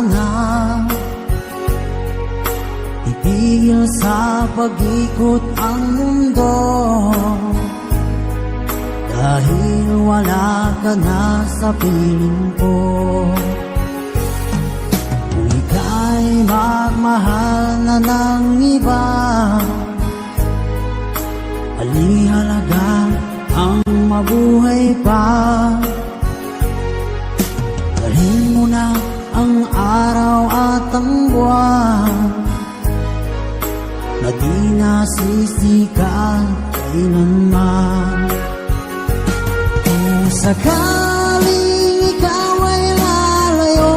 na itigil sa pag-ikot ang mundo, dahil wala ka na sa piling ko. Kung ika'y magmahal na ng iba, alihalaga ang mabuhay pa. Dalhin mo na ang araw at ang buwan na di nasisikat kailanman. Kung sakaling ikaw ay lalayo,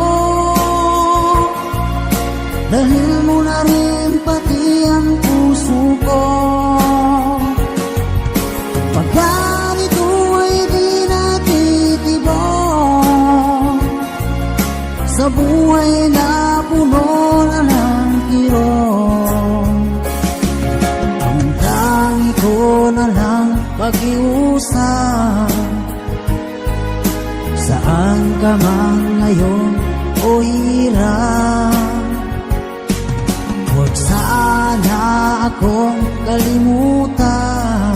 dalhin mo na rin pati ang puso ko. Pagkat ito ay di natitibok sa buhay na puno na ng kirot, ang tangi ko na lang pag-iusap. Saan ka man ngayon o hirap, huwag sana akong kalimutan.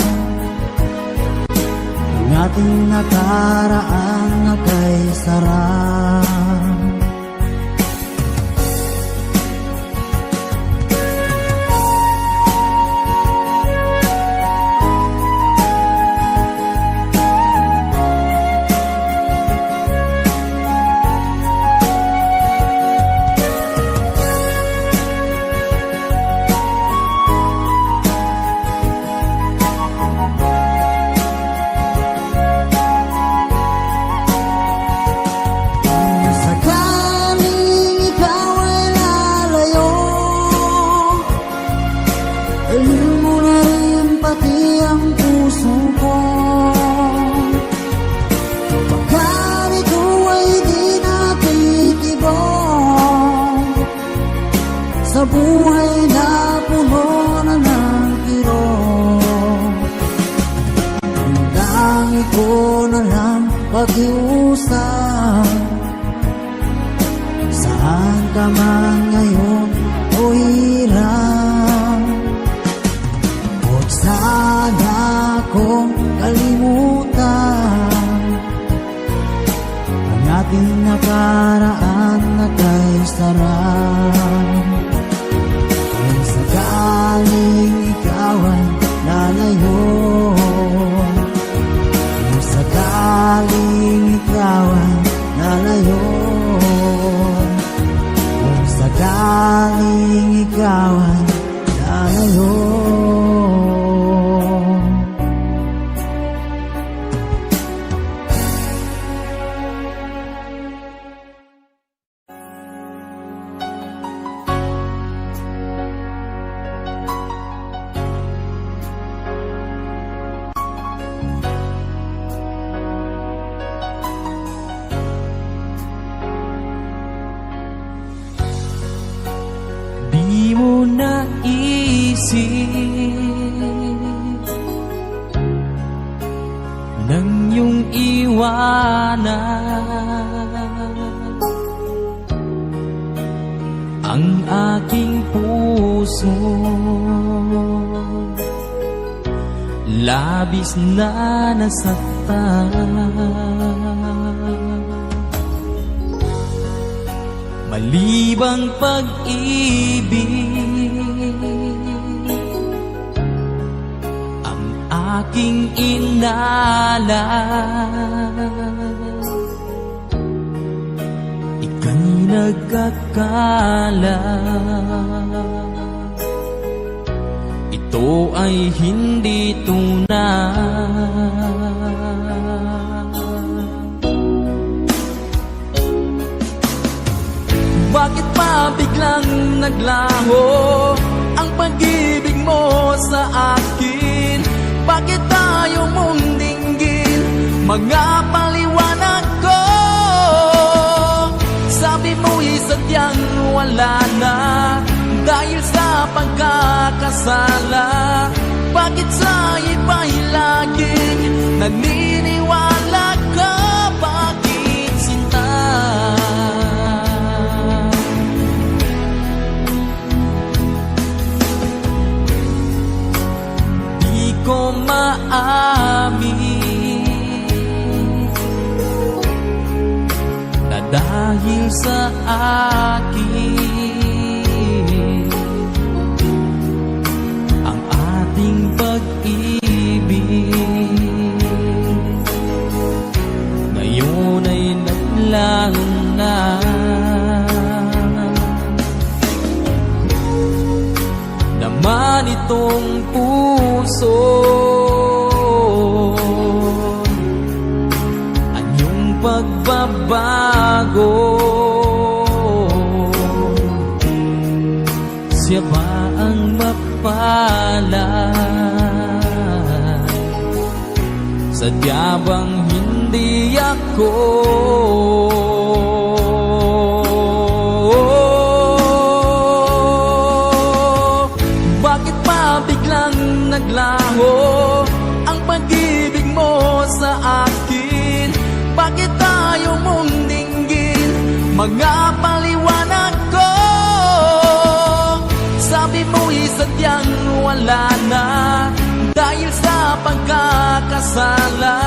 Ang ating nakaraan na kay sarap. Sa buhay na puno na ng kirot, ang dangi ko na lang pag-iusap. Saan ka man ngayon o hirap, huwag sana akong kalimutan. Ang ating nakaraan na kay sarap. Sakaling ikaw ay lalayo, kung sakaling ikaw ay lalayo, kung sakaling ikaw ay lalayo. Di mo naisip nang iyong iwanan ang aking puso, labis na nasaktan. Malibang pag-ibig ang aking inalas, ika'y nagkakala ito ay hindi tunay. Bakit pa biglang naglaho ang pag-ibig mo sa akin? Bakit tayo mong dinggin mga paliwanag ko? Sabi mo'y sadyang wala na dahil sa pagkakasala. Bakit sa iba'y laging naniniwala ka? Bakit sinta? dahil sa akin ang ating pag-ibig. Ngayon ay naglaho na, naman itong puso anyong pagbabago. Siya ba ang mapalad? Sadya bang hindi ako? Bakit pa biglang naglaho ang pag-ibig mo sa akin? Bakit tayo mong dinggin mga paliwanag ko? Sabi mo'y sadyang wala na dahil sa pagkakasala.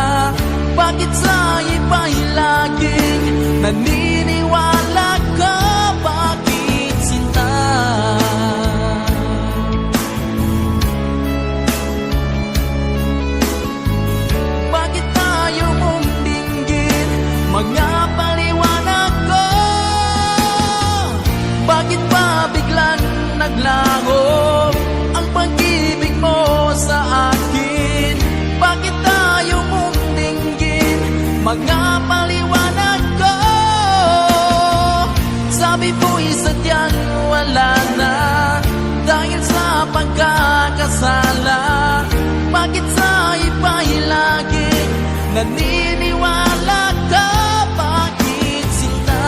Bakit sa iba'y laging naniniwala ka? Bakit sinta? Bakit tayo mong dinggin mga paliwanag ko? Bakit pa biglang naglaho ang pag-ibig mo sa akin? Bakit tayo mong dinggin mga paliwanag ko? Sabi mo'y sadyang wala na dahil sa pagkakasala. Bakit sa iba'y laging naniniwala ka? Bakit sinta?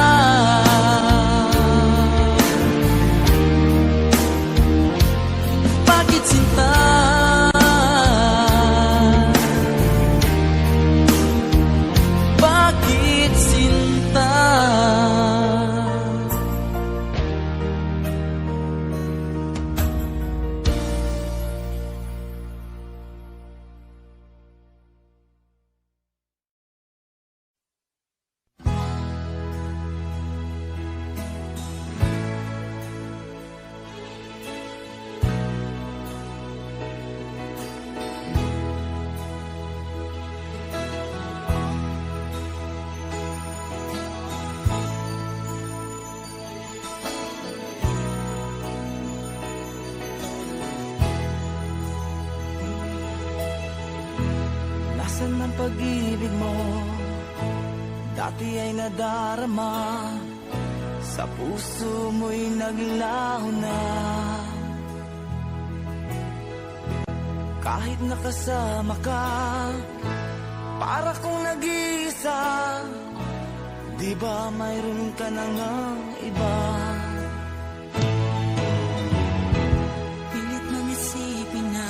Bakit sinta? Bakit sinta? Nasaan ang pag-ibig mo? Dati ay nadarama, sa puso mo'y naglaho na. Kahit nakasama ka, para kong nag-iisa. Di ba mayroon ka na ngang iba? Pilit nang isipin na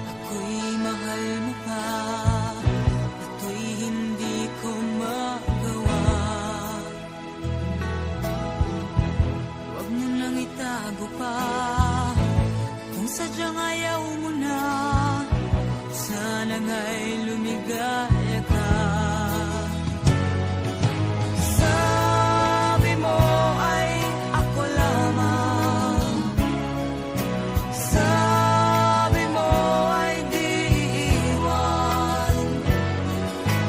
ako'y mahal mo pa. Ito'y hindi ko magawa. Huwag mo nang itago pa. Kung sadyang ayaw mo na, sana nga'y lumigaya ka. Sabi mo ay ako lamang. Sabi mo ay di iiwan.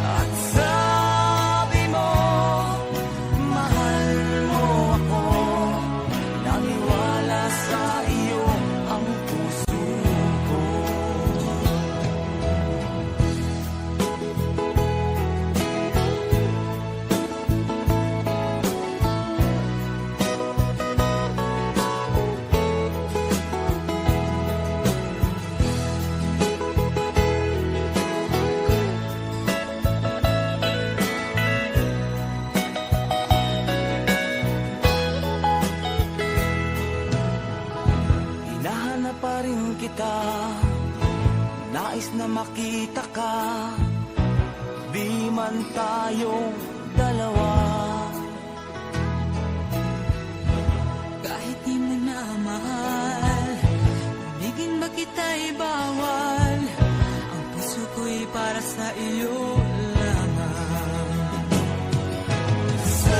At sabi mo, mahal mo ako. Naniwala sa iyo ang puso ko. Hinahanap pa rin kita, nais na makita ka. Di man tayong dalawa. Kahit di mo na mahal, ibigin ba kita'y bawal? Ang puso ko'y para sa iyo lamang. Sa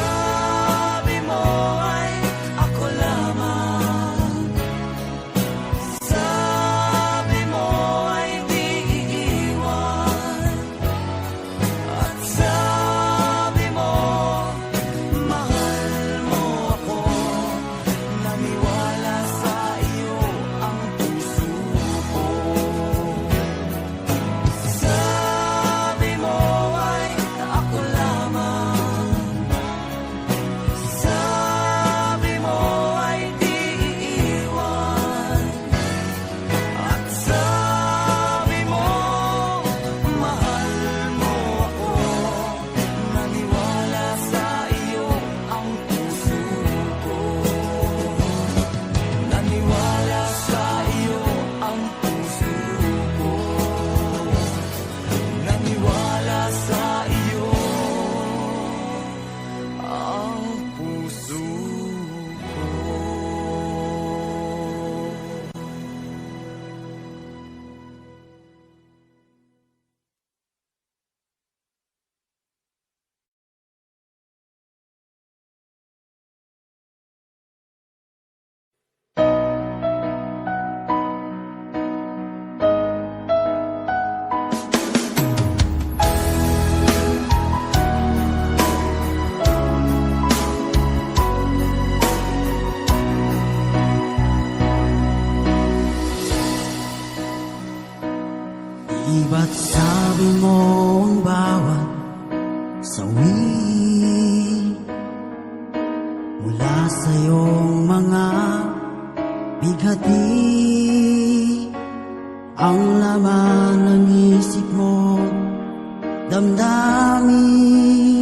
damdamin.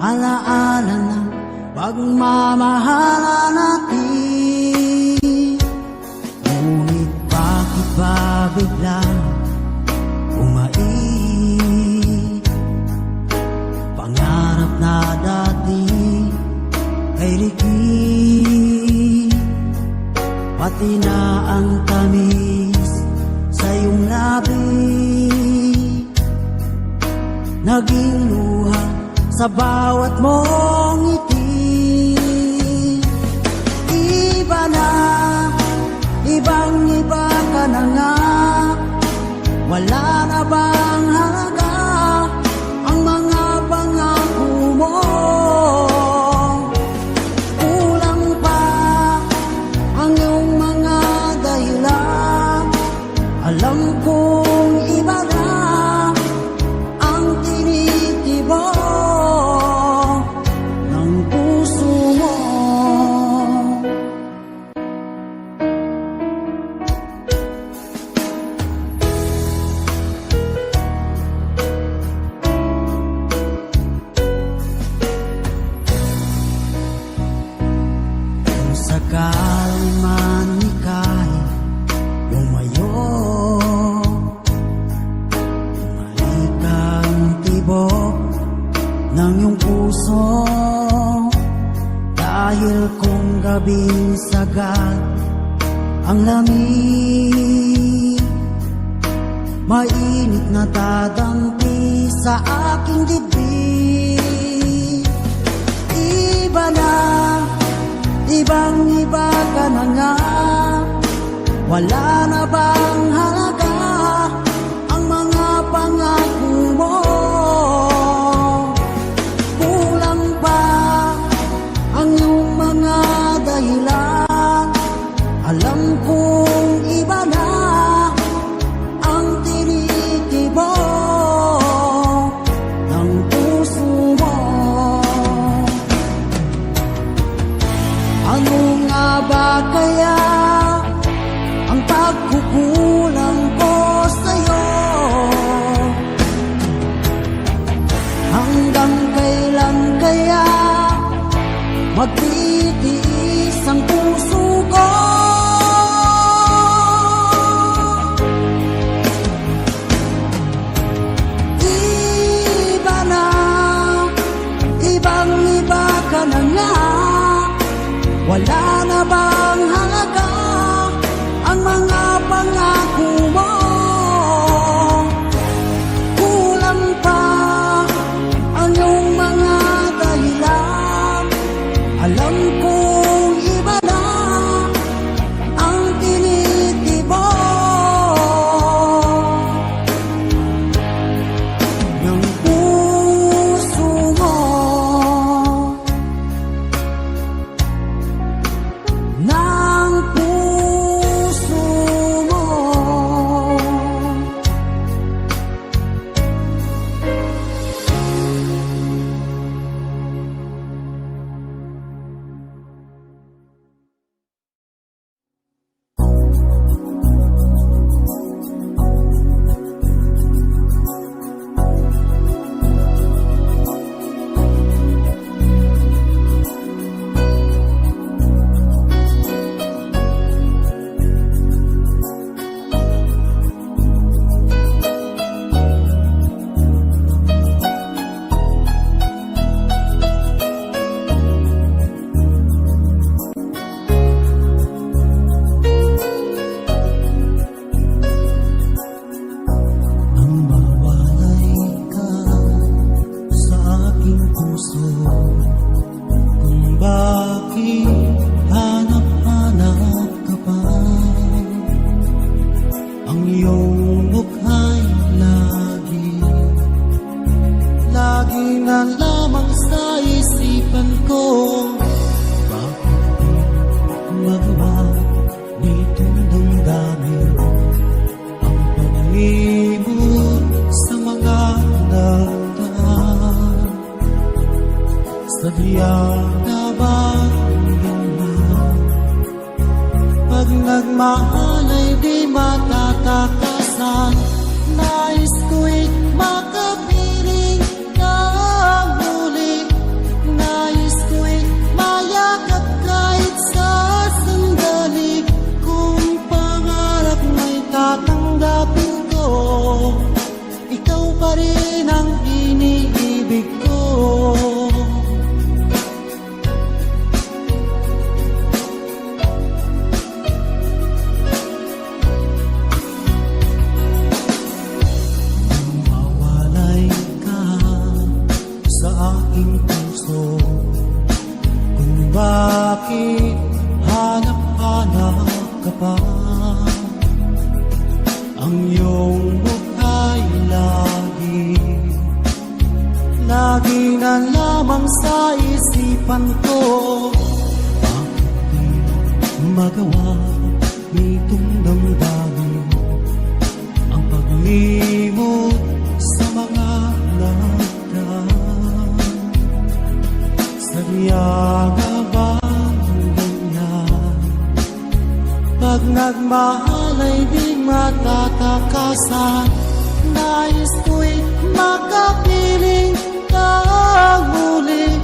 Alaala ng pagmamahala natin. Ngunit bakit ba biglang umait? Pangarap na dati ay ligid, pati na ang tamis sa iyong labi, naging luha sa bawat mong ngiti. Iba na, ibang-iba ka na nga. Wala na bang halaga ang mga pangako mo? Kulang pa ang iyong mga dahilan. Alam kong iba na ang tinitibok ng puso mo. Kung sakaling man ika'y lumayo, bumalik ang tibok ng iyong puso. Dahil kung gabing sagad ang lamig, mainit na dadampi sa aking dibdib. Iba na, ibang-iba ka na nga. Wala na bang halaga ang mga pangako mo? Kulang pa ang iyong mga dahilan. Alam kong iba na ang tinitibok ng puso mo. Ano nga ba kaya ang pagkukulang ko sa'yo? Hanggang kailan kaya magtitiis ang puso ko? Iba na, ibang-iba ka na nga. Wala na bang halaga ang mga pangako mo? Kulang pa ang iyong mga dahilan. Alam kong iba na ang tinitibok ng puso mo. Ng puso mo. Nang mawalay ka sa aking puso, kung bakit hanap-hanap ka pa, ang iyong mukha'y lagi na lamang sa isipan ko. Bakit di magawa nitong damdamin ang pag-ibig sa mga nagdaan? Sadya na ba ganyan? Pag nagmahal ay di matatakasan. Nais ko'y pa rin ang iniibig ko. Mawalay ka sa aking puso, kung bakit hanap-hanap ka pa. Ang iyong mukha'y lagi na lamang sa isipan ko. Bakit di magawa nitong damdamin ang paglimot sa mga lagdan? Sadya nga bang ganyan? Pag nagmahal ay di matatakasan. Nais ko'y makapiling kang muli.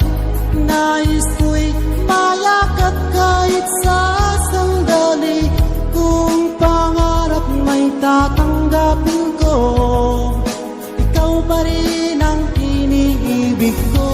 Nais ko'y mayakap kahit sa sandali. Kung pangarap may tatanggapin ko, ikaw pa rin ang iniibig ko.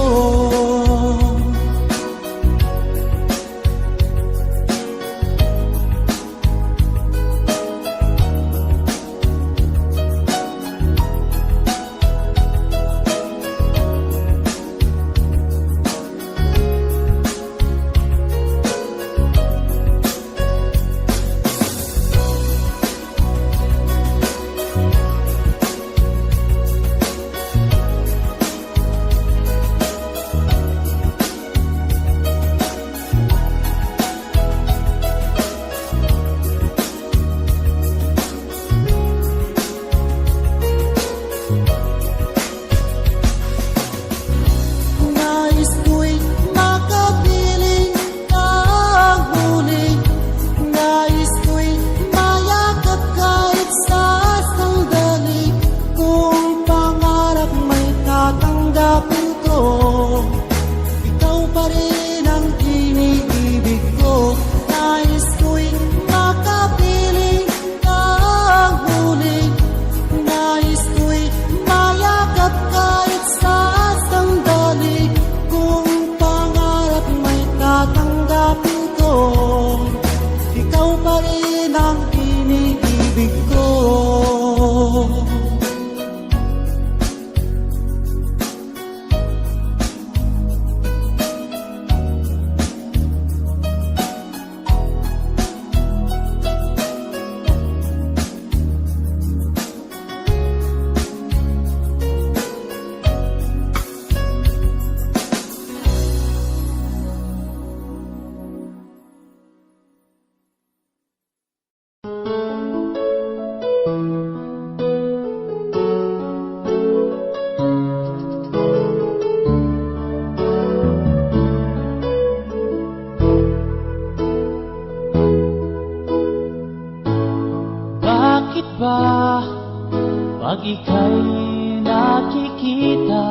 Pag ika'y nakikita,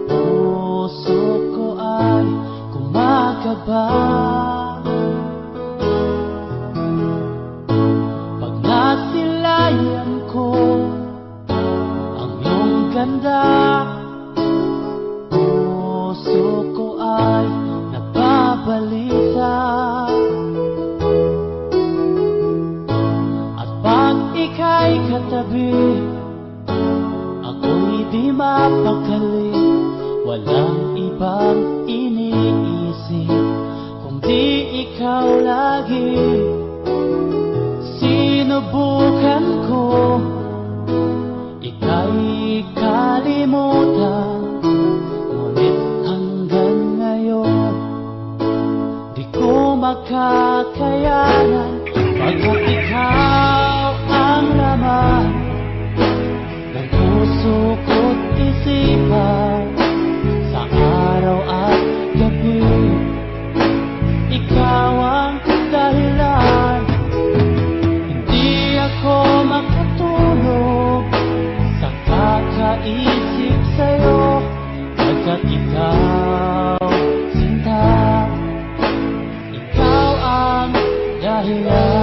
puso ko ay kumakaba. Pag nasilayan ko ang iyong ganda, puso ko ay nababalisa. Ika'y katabi, ako'y di mapakali. Walang ibang iniisip kundi ikaw lagi. Sinubukan ko ika'y kalimutan, ngunit hanggang ngayon di ko makakayanan. Pagkat ikaw ang laman ng puso ko't isipan, sa araw at gabi ikaw ang dahilan. Hindi ako makatulog sa kakaisip sa'yo, pagkat ikaw, sinta, ikaw ang dahilan.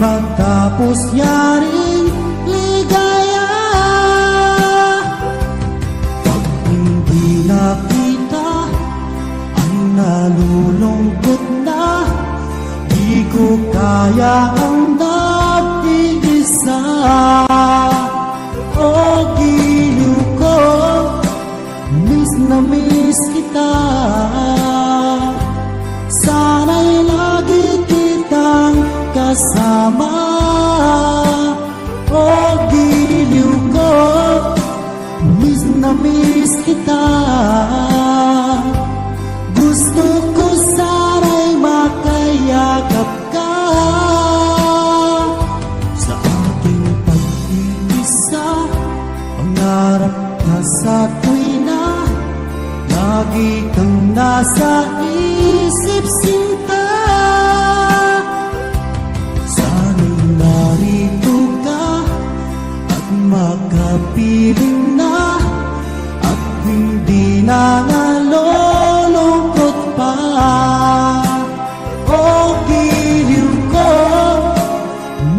magtapos yaring ligaya. Pag hindi nakita ang nalulungkot na, di ko kaya ang nag-iisa. O giliw ko, miss na miss kita. Sana'y lagi kitang kasama. O giliw ko, miss na miss kita. Gusto ko sana'y makayakap ka. Sa aking pag-iisa, pangarap ka sa tuwina, lagi kang nasa isip sinta. Sana'y narito ka at makapiling na, at hindi na nalulungkot pa. O giliw ko,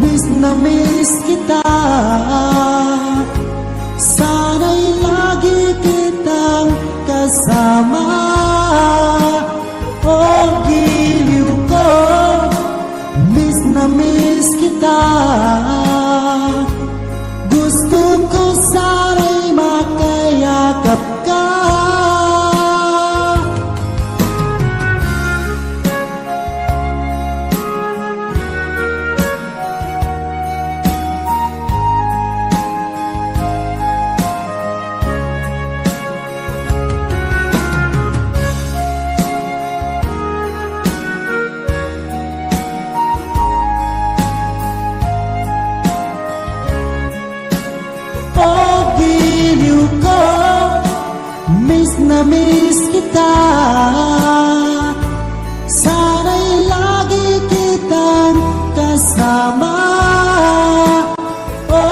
miss na miss kita. Sana'y lagi kitang kasama. O giliw ko, miss na miss kita. Gusto ko sana'y makayakap ka. Miss na miss kita. Sana'y lagi kitang kasama. O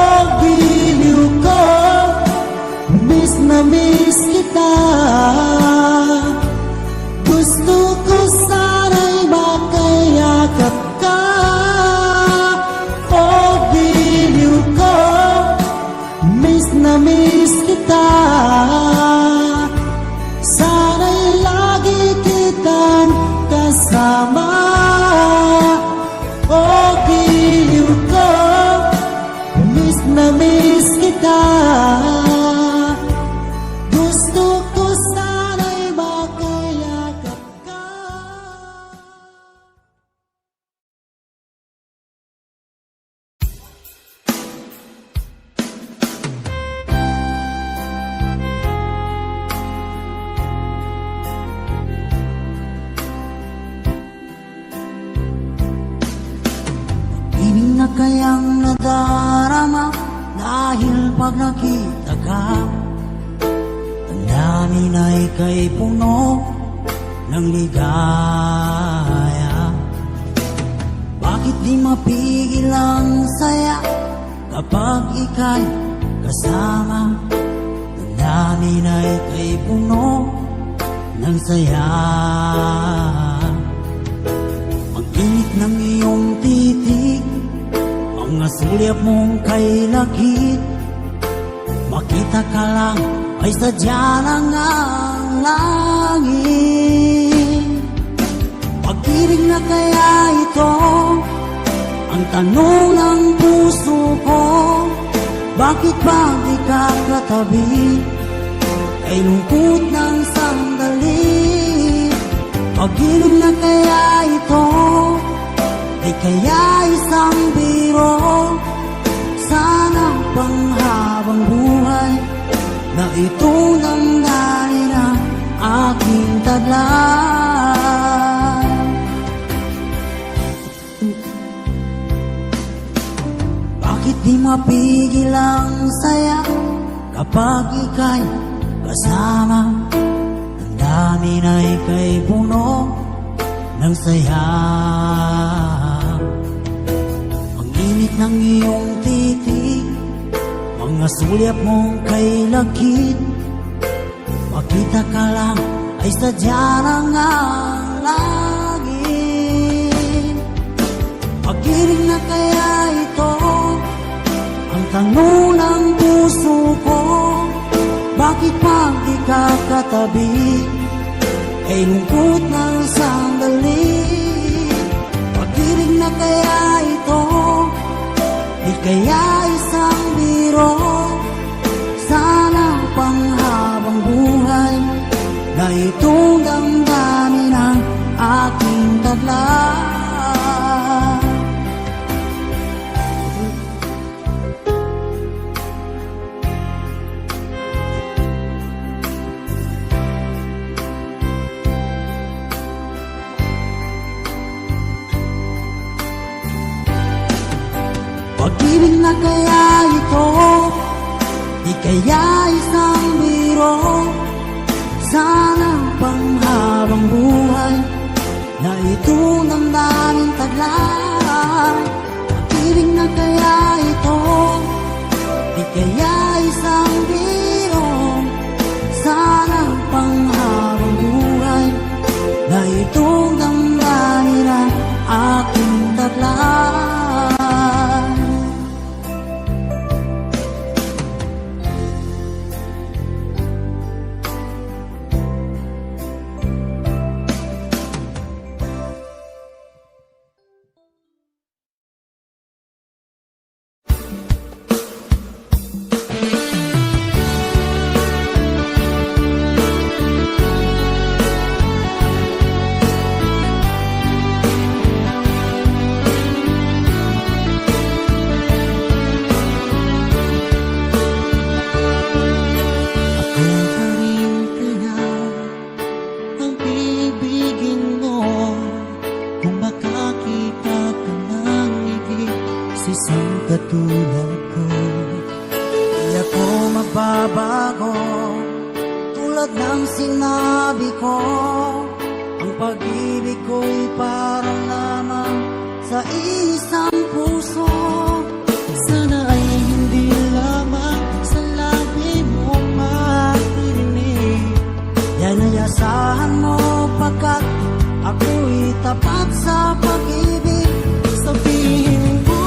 giliw ko, miss na miss kita. Gusto ko sana'y makayakap ka. O giliw ko, miss na miss kita. Sana'y lagi kitang kasama. O giliw ko, miss na miss kita. Gusto ko sana'y makayakap ka. Ining na kayang nadarama dahil pag nakita ka, ang dami na ika'y puno ng ligaya. Bakit di mapigil ang saya kapag ika'y kasama? Ang dami na ika'y puno ng saya. Ang init ng iyong titig, mga sulyap mong kay lakit, makita ka lang ay sadya lang ang langit. Pag-ibig na kaya ito ang tanong ng puso ko, bakit ba di ka katabi ay lungkot ng sandali? Pag-ibig na kaya ito ay kaya isang biro, sana panghabang buhay na ito nang dalhin ang aking tadlan. Bakit di mapigil ang saya kapag ika'y kasama? Ang dami na ika'y puno ng saya. Ang init ng iyong titig, mga sulyap mong kay lakit, makita ka lang ay sadya lang ang langit. Pag-ibig na kaya ito ang tanong ng puso ko. Bakit pag di ka katabi ay lungkot ng sandali? Pag-ibig na kaya ito, di kaya isang biro? Sana panghabang buhay na itong damdamin ang aking tadla. Pag-ibig na kaya ito, di kaya isang biro? Sana panghabang buhay na itong damdamin taglay. Pag-ibig na kaya ito, di kaya isang biro? Sana panghabang buhay na itong damdamin ang aking taglay. Katulad ko, di ako magbabago. Tulad ng sinabi ko, ang pag-ibig ko'y parang lamang sa isang puso. Sana ay hindi lamang sa labi mo maririnig. Yan ay asahan mo pagkat ako'y tapat sa pag-ibig. Sabihin mo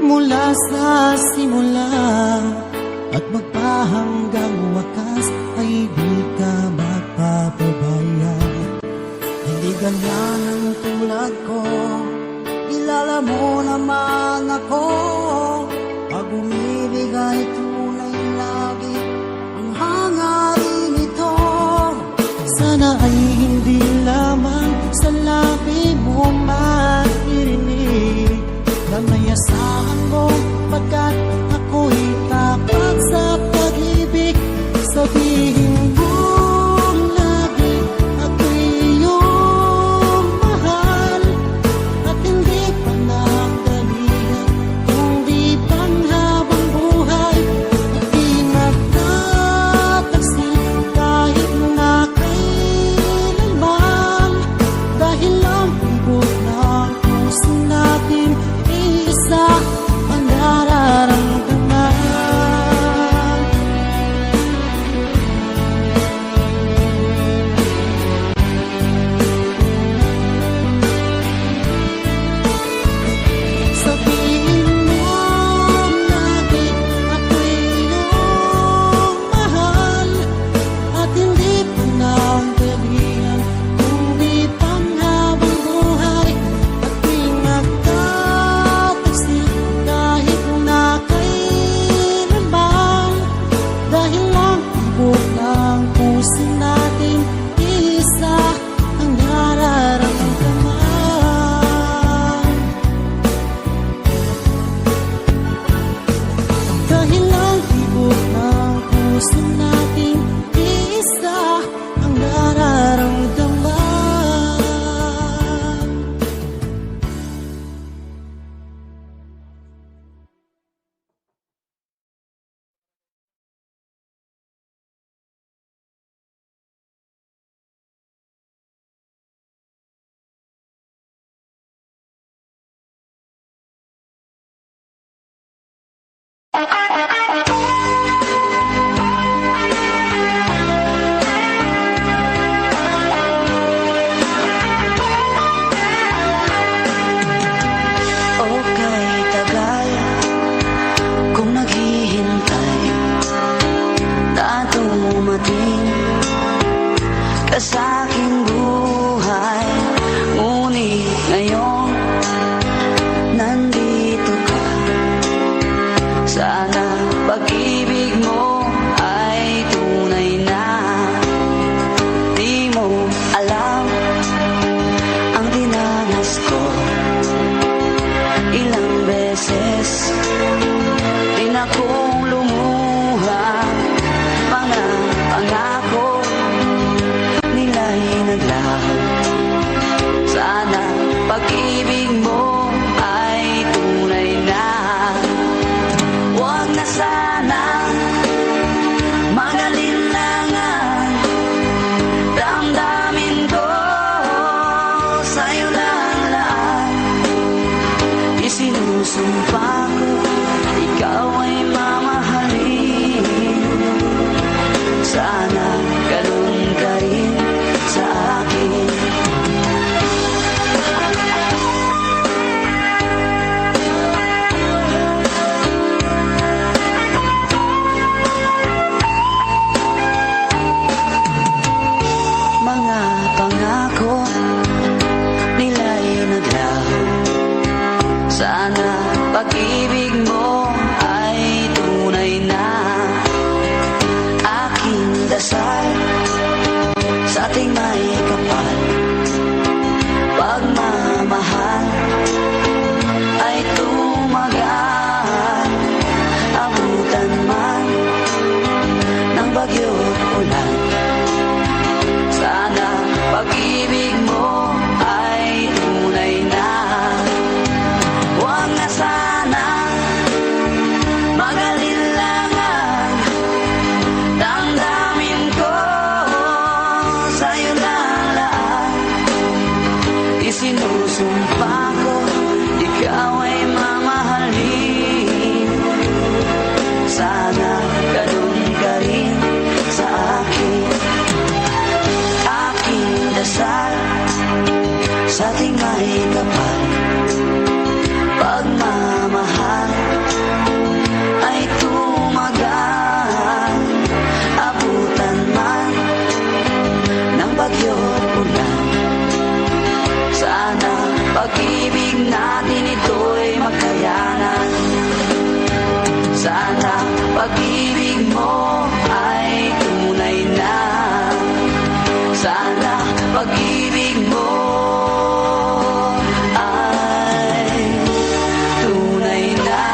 mula sa simula at magpahanggang wakas ay di ka magpapabaya. Hindi ganyan ang tulad ko, kilala mo naman ako. Pag umibig ay tunay lagi ang hangarin ito. Sana ay hindi lamang sa labi mo maririnig na may asahan mo pagkat ako'y tapat sa pag-ibig. Sabihin mo lagi ako'y iyong mahal at hindi pa nagdalihan, hindi panghabang buhay at di nagtataksil kahit na kailanman. Dahil ang ibig ng puso natin isa ang nararamdaman. Okay, tagal kung naghihintay na dumating ka sa aking buhay. Ngunit ngayon nandito ka. Sana pag-ibig mo ay tunay na. Di mo alam ang dinanas ko. Ilang beses din akong lumuha. Mga pangako nila'y naglaho. Sana pag-ibig mo ay tunay na. Huwag na sana magalinlangan. Damdamin ko sa'yo lang lahat. Isinusumpa ko, ikaw ay mamahalin. Sana ganun ka rin sa akin. Mga pangako nila'y naglaho. Sana pag-ibig mo ay tunay na. Aking dasal sa ating may kapal. Pagmamahal ay tumagal. Abutan man ng bagyo't ulan. Sana pag-ibig mo ay tunay na. Huwag na sana magalinlangan. Damdamin ko sa'yo lang lahat. Isinusumpa ko, ikaw ay mamahalin. Sana ganun ka rin sa akin. Aking dasal sa ating may kapal. Pagmamahal ay tumagal. Abutan man ng bagyo't ulan. Sana pag-ibig natin ito'y magkayanan. Sana pag-ibig mo ay tunay na. Sana pag-ibig mo ay tunay na.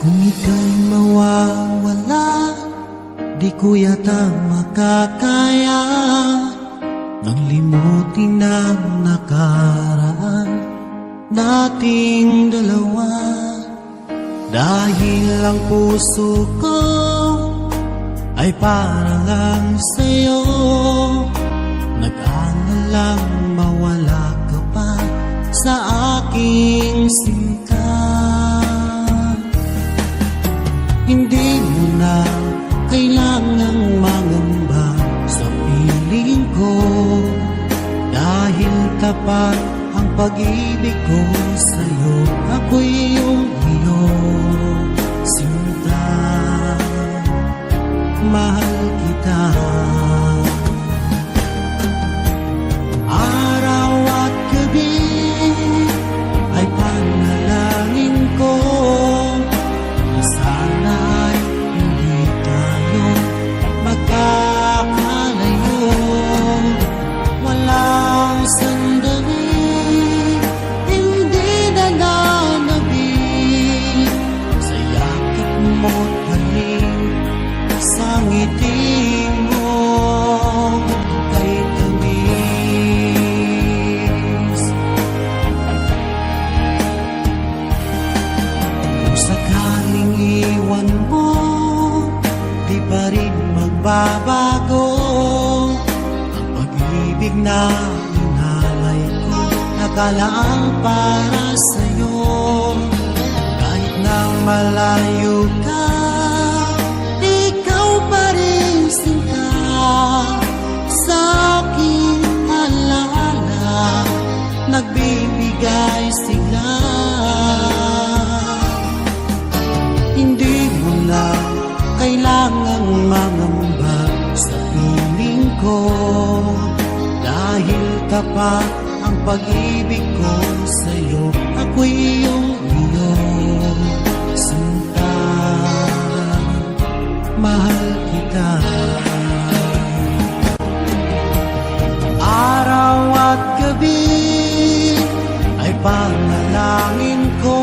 Kung ika'y mawawala, di ko yata makakaya nang limutin ang nakaraan nating dalawa. Dahil ang puso ko ay para lang sa'yo. Nag-aalalang mawala ka pa sa aking sinta. Hindi mo na kailangang mangamba sa piling ko. Dahil tapat ang pag-ibig ko sa'yo. Ako'y iyong iyong sinta. Mahal kita. Araw at magbabago. Ang pag-ibig na inalay ko, nakalaang para sa'yo. Kahit na malayo ka, ikaw pa rin sinta sa aking alaala, nagbibigay sigla. Hindi mo na kailangang mangamba sa piling ko, dahil kapag ang pag-ibig ko sa'yo, ako'y iyong sinta. Mahal kita. Araw at gabi ay panalangin ko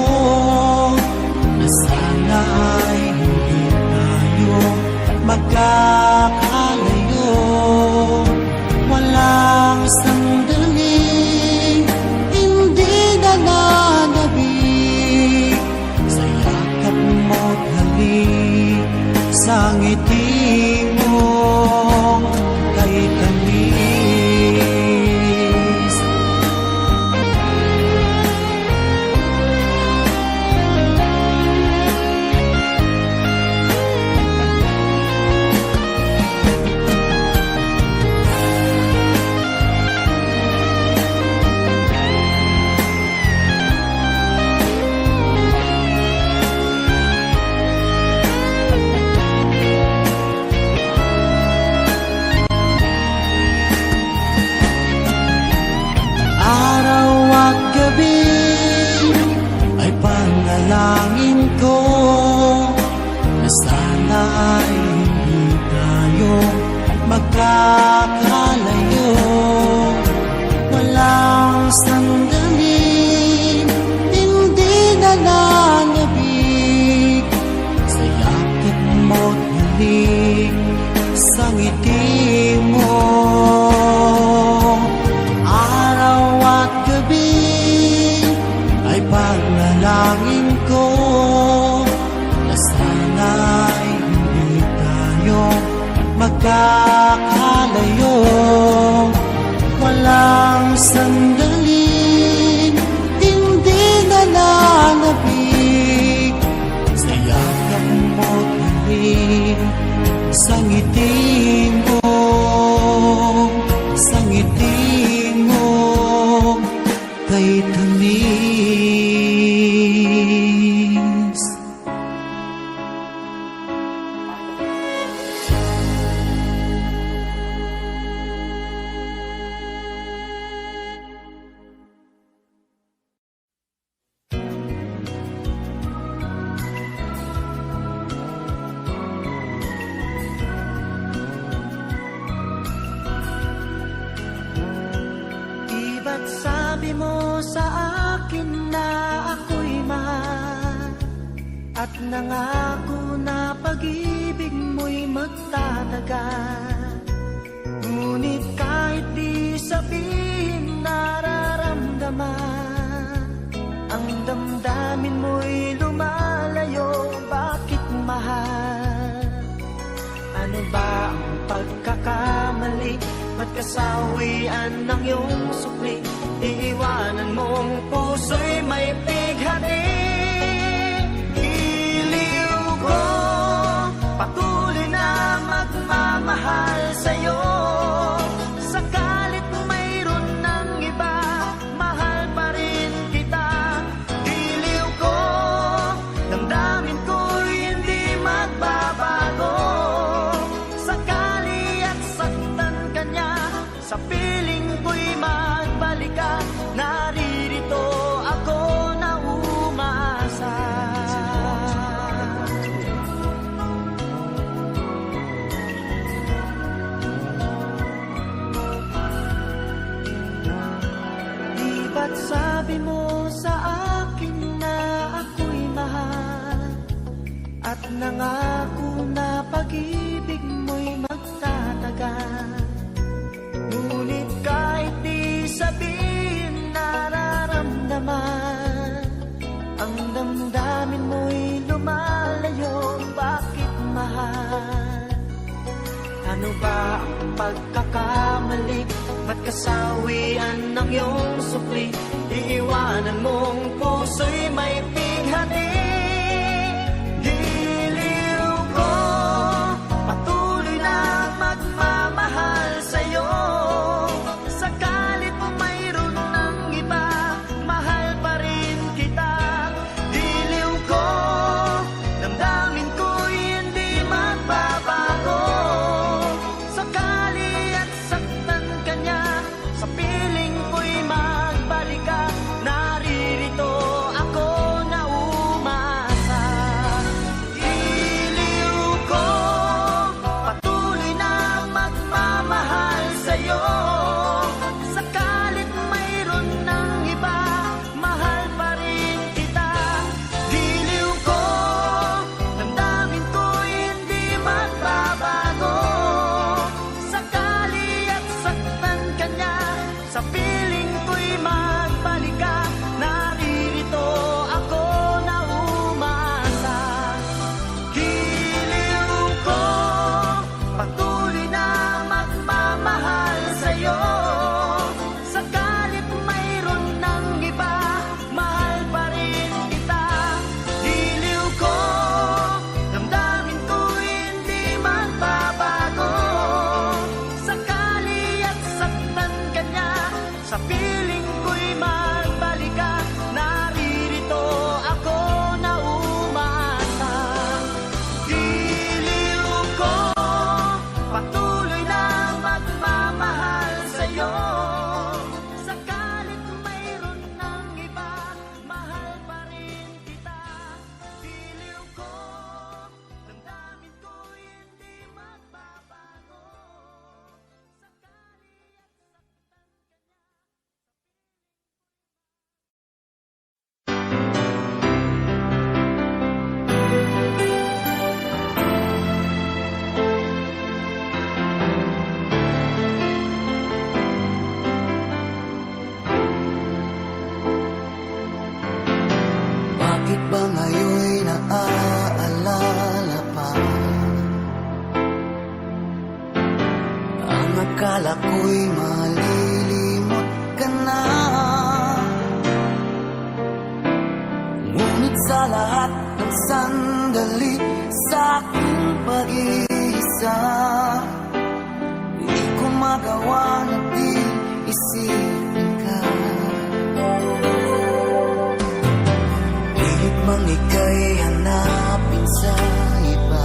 na sana ay hindi tayo magkakalayo. Walang sandaling hindi nananabik sa yakap mo't halik, sa ngiti mo kay tamis. Ay panalangin ko na sana ay hindi tayo magkakalayo. Walang sandaling hindi nananabik sa yakap mo't halik, sa ngiti mo. Araw at gabi ay panalangin ko na sana ay hindi tayo magkakalayo. Walang sandaling hindi nananabik sa yakap mo't halik, sa ngiti mo, sa ngiti mo kay tamis. Ba't sabi mo sa akin na ako'y mahal, at nangako na pag-ibig mo'y magtatagal? Ngunit kahit di sabihin nararamdaman, ang damdamin mo'y lumalayo. Bakit mahal? Ano ba ang pagkakamali? Ba't kasawian ng iyong sukli? Iiwanan mong puso'y may pighati. Iliw ko, patuloy na magmamahal sa'yo. Sakalit mayroon ng iba, mahal pa rin kita. Iliw ko, damdamin ko'y hindi magbabago. Sakali at saktan ka niya, sa piling ko'y magbalik ka. Naririto ako na umaasa. Di ba't sabi mo sa akin na ako'y mahal, at nangako na pag-ibig mo'y magtatagal? Ngunit kahit di sabihin nararamdaman, ang damdamin mo'y lumalayo. Bakit mahal? Ano ba ang pagkakamali? Ba't kasawian ng iyong supli? Iiwanan mong puso'y may pighati. Giliw ko, patuloy na magmamahal sa'yo. Sakalit mo mayroon ng iba, mahal pa rin kita. Giliw ko, damdamin ko'y hindi magbabago. Sakali at saktan ka niya, sa piling ko'y magbalik ka. Naririto ako na umasa. Giliw ko, patuloy na magmamahal sa'yo. Sakalit mayroon ng iba, mahal pa rin kita. Giliw ko, damdamin ko'y hindi magbabago. Sakali at saktan ka niya, sa piling ko'y magbalik ka. Naririto ako na umasa. Giliw ko, patuloy na magmamahal sa'yo. Sakalit mayroon ng iba, mahal pa rin kita. Giliw ko, damdamin ko'y hindi magbabago. Sakali at saktan ka niya, sa piling ko'y magbalik ka. Naririto ako na umasa. Giliw ko, patuloy na magmamahal sa'yo. Sakalit mayroon ng iba, mahal pa rin kita. Giliw ko, damdamin ko'y hindi magbabago. Sakali at Bakit ba ngayon'y naaalala pa ang akala ko'y malilimot ka na? Ngunit sa lahat ng sandali sa aking pag-iisa, di ko magawa na di isipin ka. Pilit mang ika'y hanapin sa iba,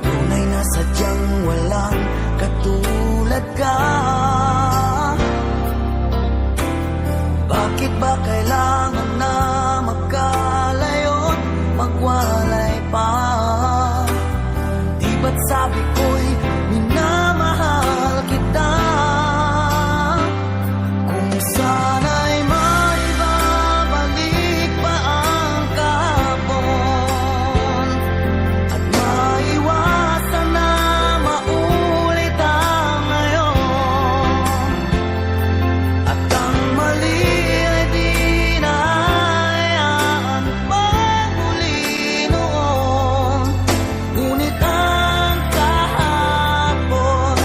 tunay na sadyang walang katulad ka. Bakit ba kailangan na magkalayo't magwalay pa? Di ba't sabi ko'y minamahal kita? Kung sana'y maibabalik pa ang kahapon, at maiwasan na maulit ang ngayon, at ang mali ay di na hayaan pang muli noon. Ngunit ang kahapon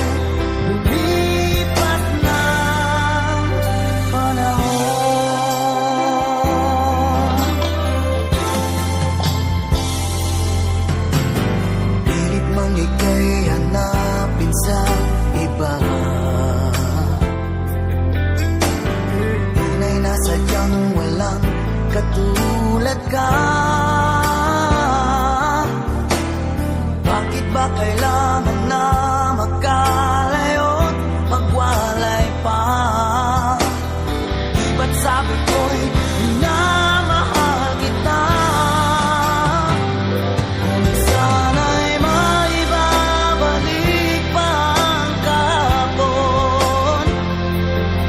lumipas ng panahon. Pilit mang ika'y hanapin sa iba, tunay na sadyang walang katulad ka. Bakit ba kailangan na magkalayo't magwalay pa? Di ba't sabi ko'y minamahal kita? Kung sana'y maibabalik pa ang kahapon,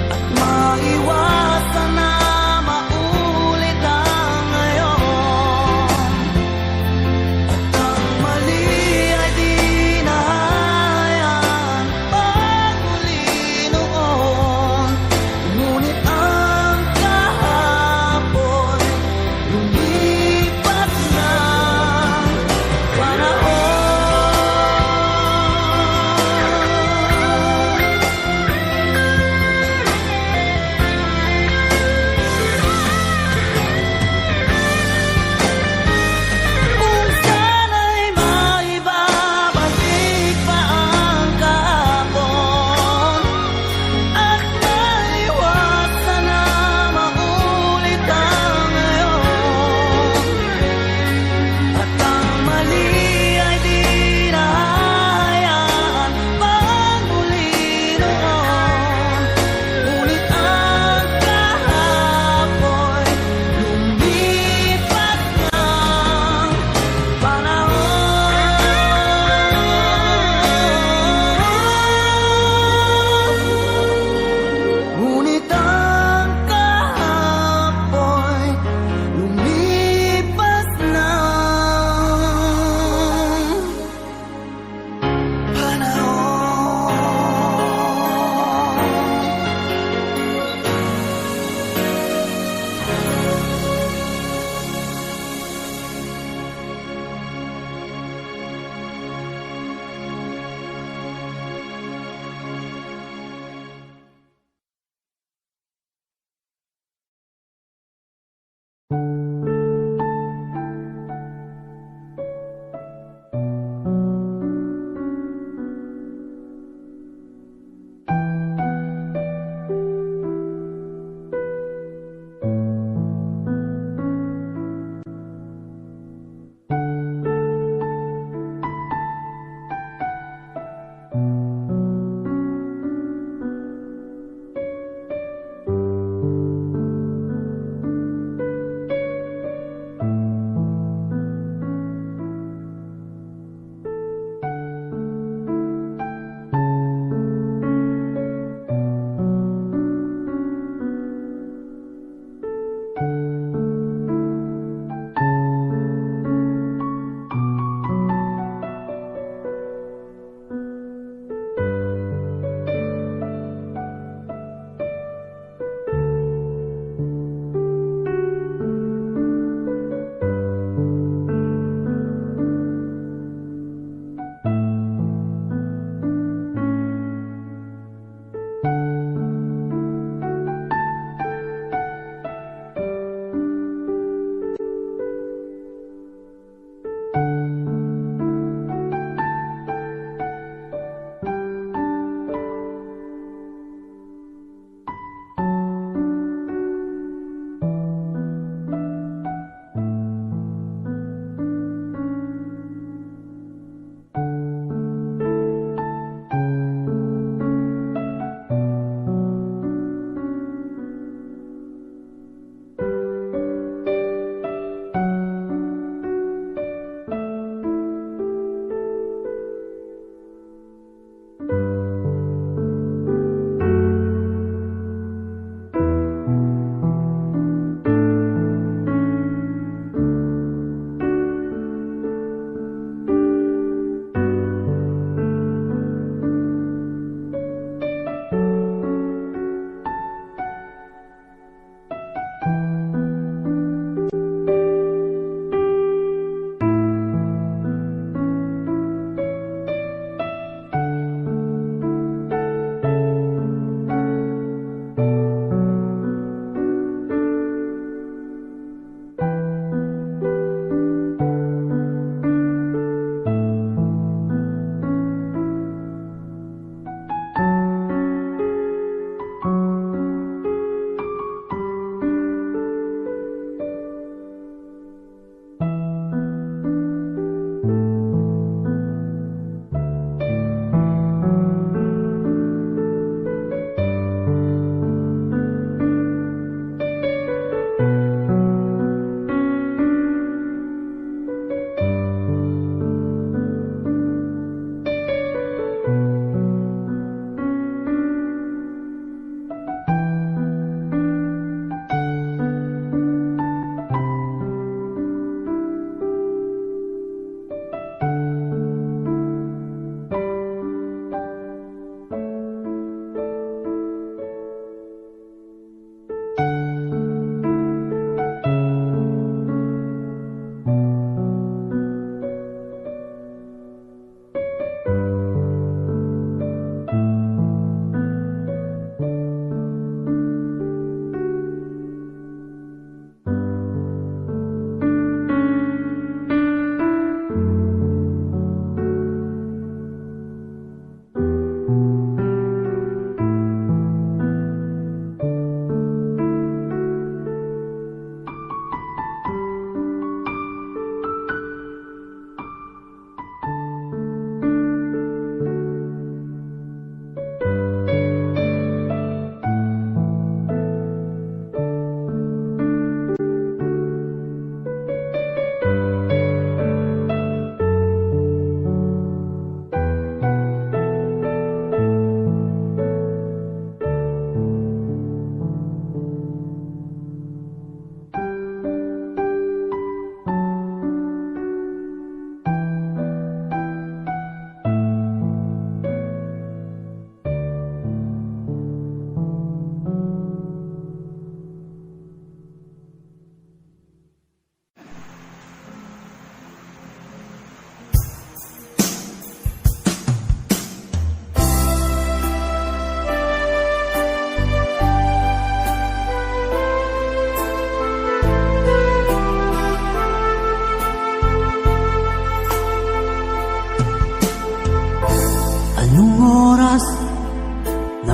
at maiwasan na maulit ang ngayon, at ang mali ay di na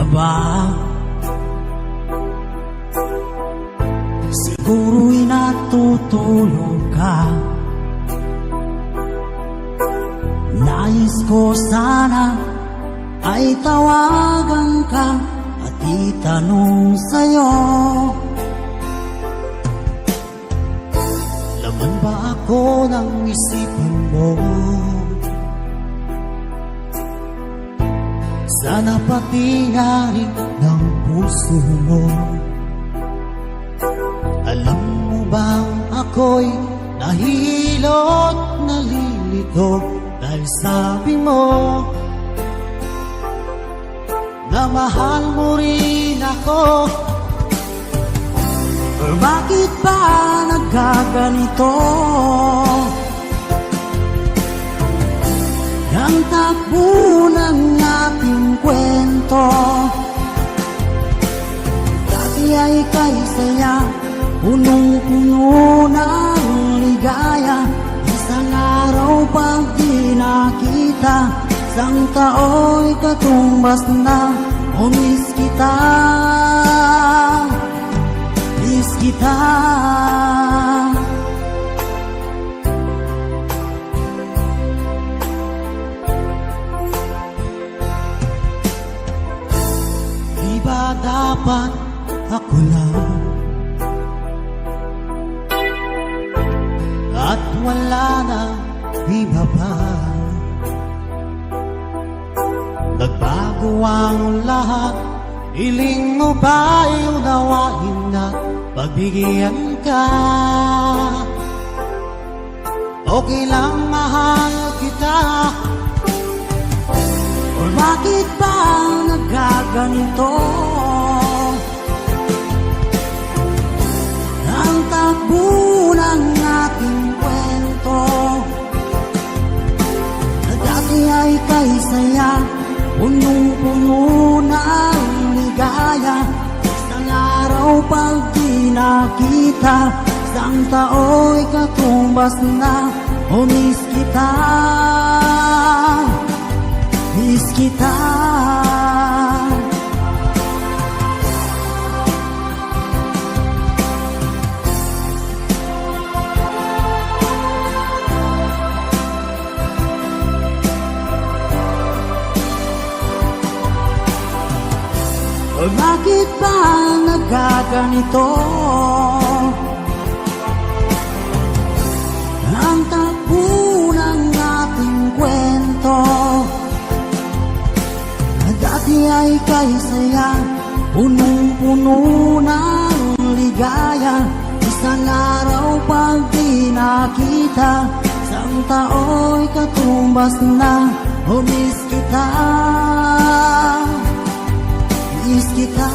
ba? Siguro'y natutulog ka. Nais ko sana ay tawagan ka at itanong sa'yo, laman ba ako ng isipin mo? Sana pati na rin ng puso mo. Alam mo bang ako'y nahihilot, nalilito dahil sabi mo na mahal mo rin ako. Or bakit ba nagkaganito? Ang takbo ng ating kwento, dati ay kay saya, punong-puno ng ligaya. Isang araw pag di nakita, isang tao'y katumbas na. O miss kita, miss kita. Di ba dapat ako lang at wala na iba pa? Nagbago ang lahat, hiling mo ba'y unawain na pagbigyan ka? Okay lang mahal kita. O bakit ba nagkaganito? Ang takbo ng ating kwento, na dati ay kay saya, punong-puno ng ligaya. Isang araw pag di nakita, isang tao'y katumbas na. O miss kita, miss kita. O bakit ba nagkaganito? Ang takbo ng ating kwento, na dati ay kay saya, punong-puno ng ligaya. Isang araw pag di nakita, isang tao'y katumbas na. O miss kita, miss kita.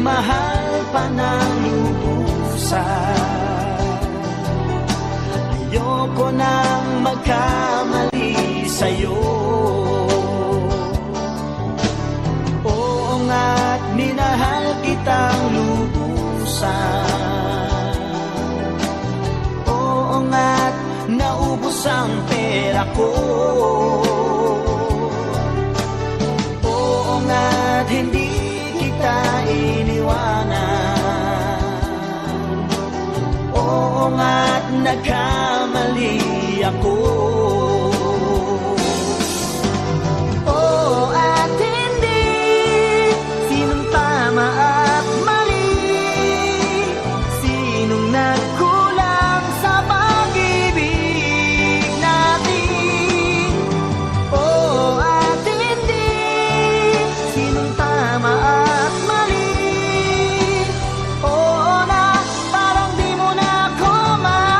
nagmahal pa ng lubusan. Ayoko nang magkamali sa'yo. Oo nga't minahal kitang lubusan. Oo nga't naubos ang pera ko. Oo nga't hindi kita iniwanan. Oo nga't nagkamali ako. Oo at hindi, sinong tama at mali, sinong nagkulang sa pag-ibig natin. Oo at hindi, sinong tama at mali. Oo na, parang di mo na ako mahal.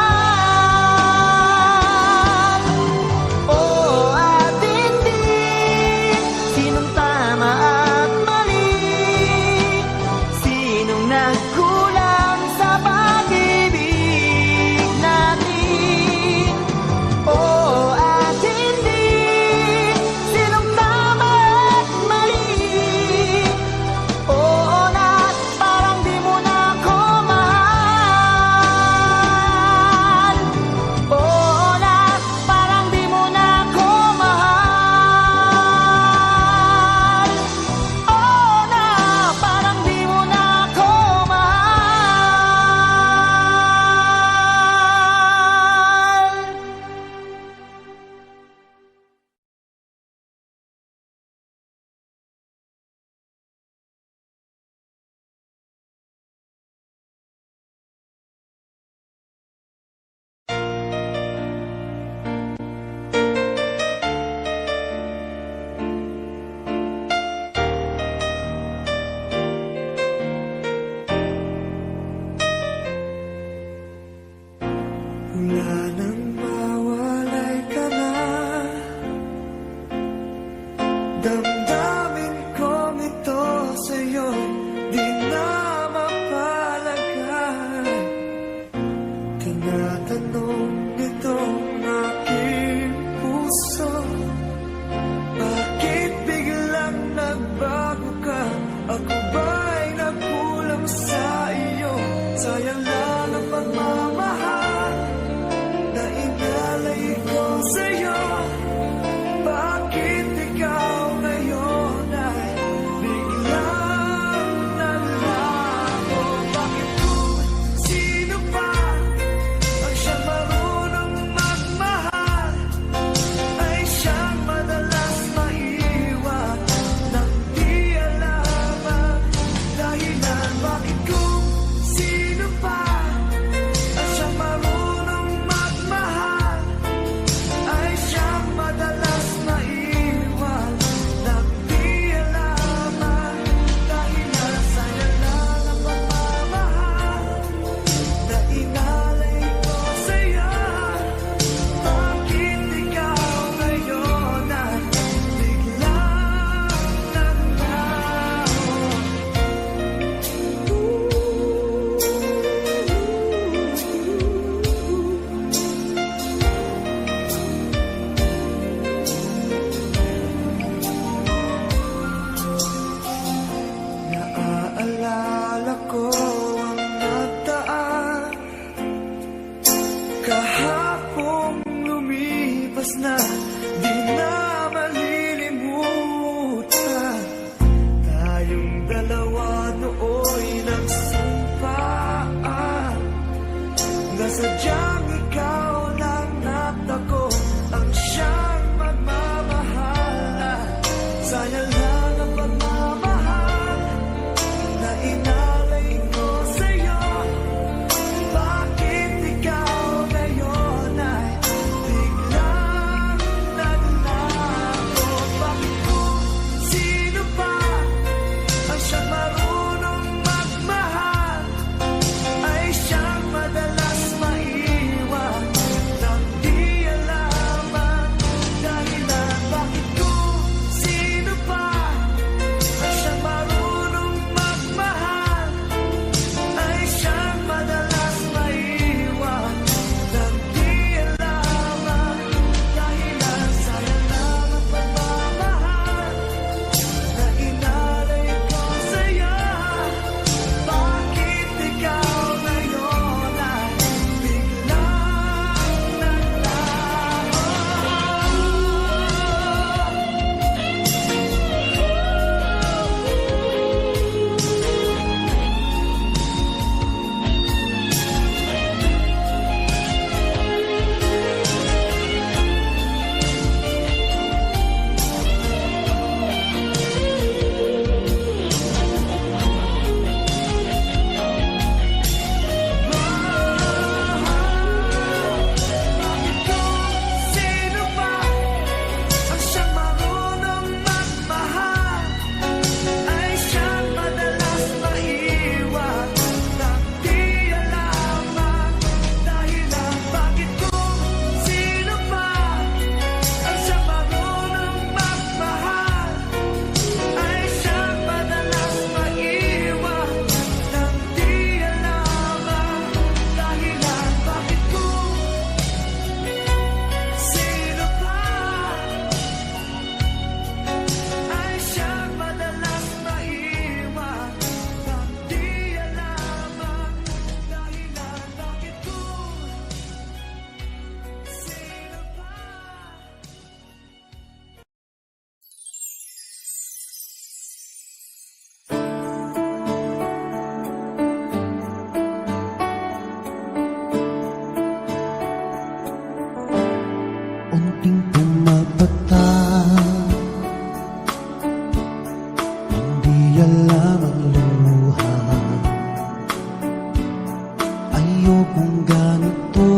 Ayokong ganito,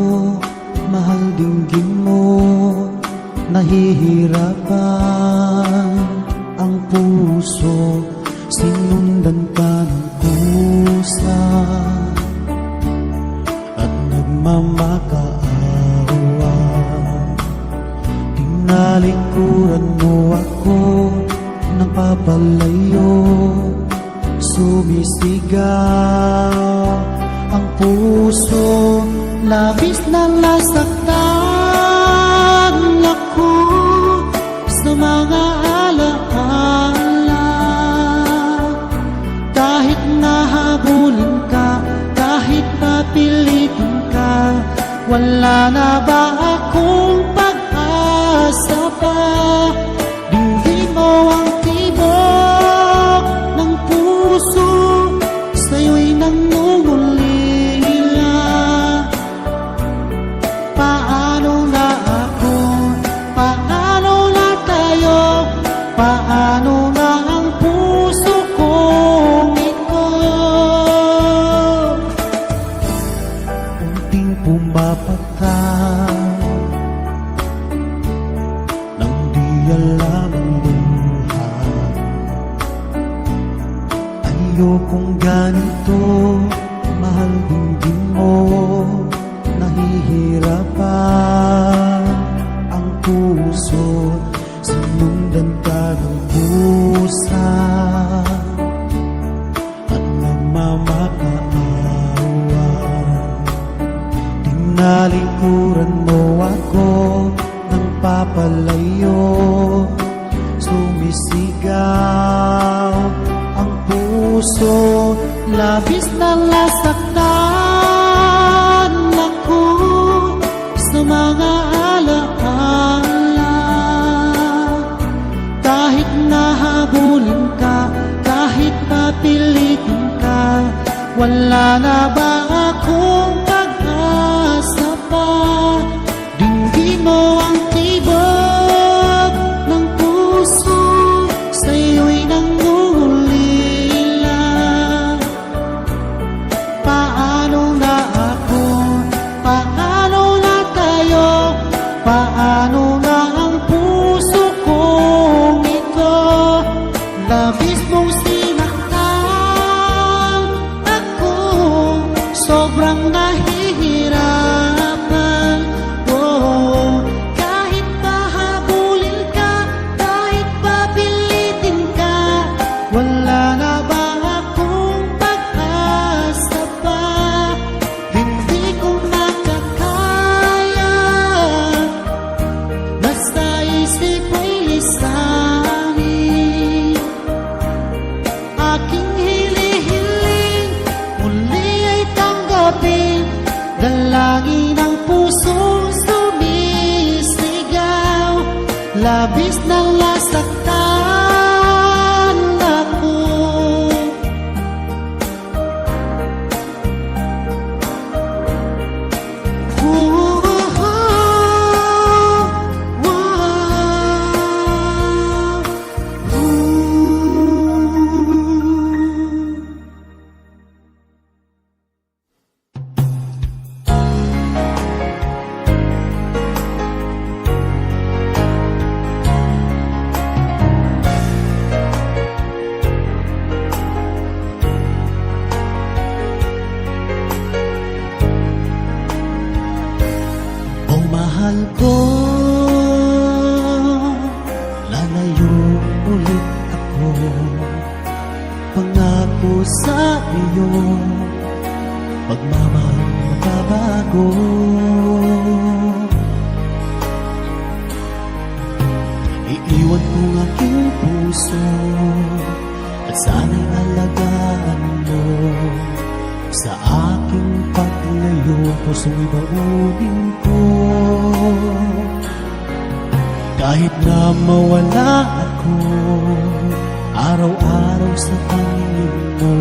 mahal dinggin mo. Nahihirapan ang puso, sinundan ka ng kusa at nagmamakaawa. Tinalikuran mo ako ng papalayo, sumisigaw ang puso, labis na nasaktan ako sa mga alaala. Kahit nahabulin ka, kahit napilitin ka, wala na ba akong pag-asa pa? Dinggin mo ang tibok ng puso, sa'yo'y nangungulila. Paano na ako? Paano na tayo? Paano na ang puso kong ito? Unting pumapatay nang di alam ang buhay. Ayokong ganito, mahal dinggin mo. Nahihirapan ang puso, sinundan ka ng pusa at nagmamakaawa. Tinalikuran mo ako ng papalayo, sumisigaw ang puso, labis na nasaktan ako sa mga alaala. Kahit nahabulin ka, kahit papilitin ka, wala na ba akong pag-asa pa? Dinggin mo ang tibok ng puso, sa'yo'y nangungulila. Paano na ako? Paano na tayo? Paano na ang puso kong ito? Labis mong sinaktan ako, sobrang nahihirapan. Oh, kahit pahabulin ka, kahit papilitin ka, wala na ba akong pag-asa pa? Hindi ko makakaya, basta isip ay lisanin. Aking hili-hiling, muli ay tanggapin, dalangin ang puso sumisigaw, labis na nasaktan ako. Oh mahal ko, lalayo ulit ako. Pangako sa iyo, pagmamahal mababago. Iiwan ko ang aking puso at sana'y alagaan mo. Sa aking paglayo, pusong ibaunin ko. Kahit na mawala ako, araw-araw sa pangingin mo.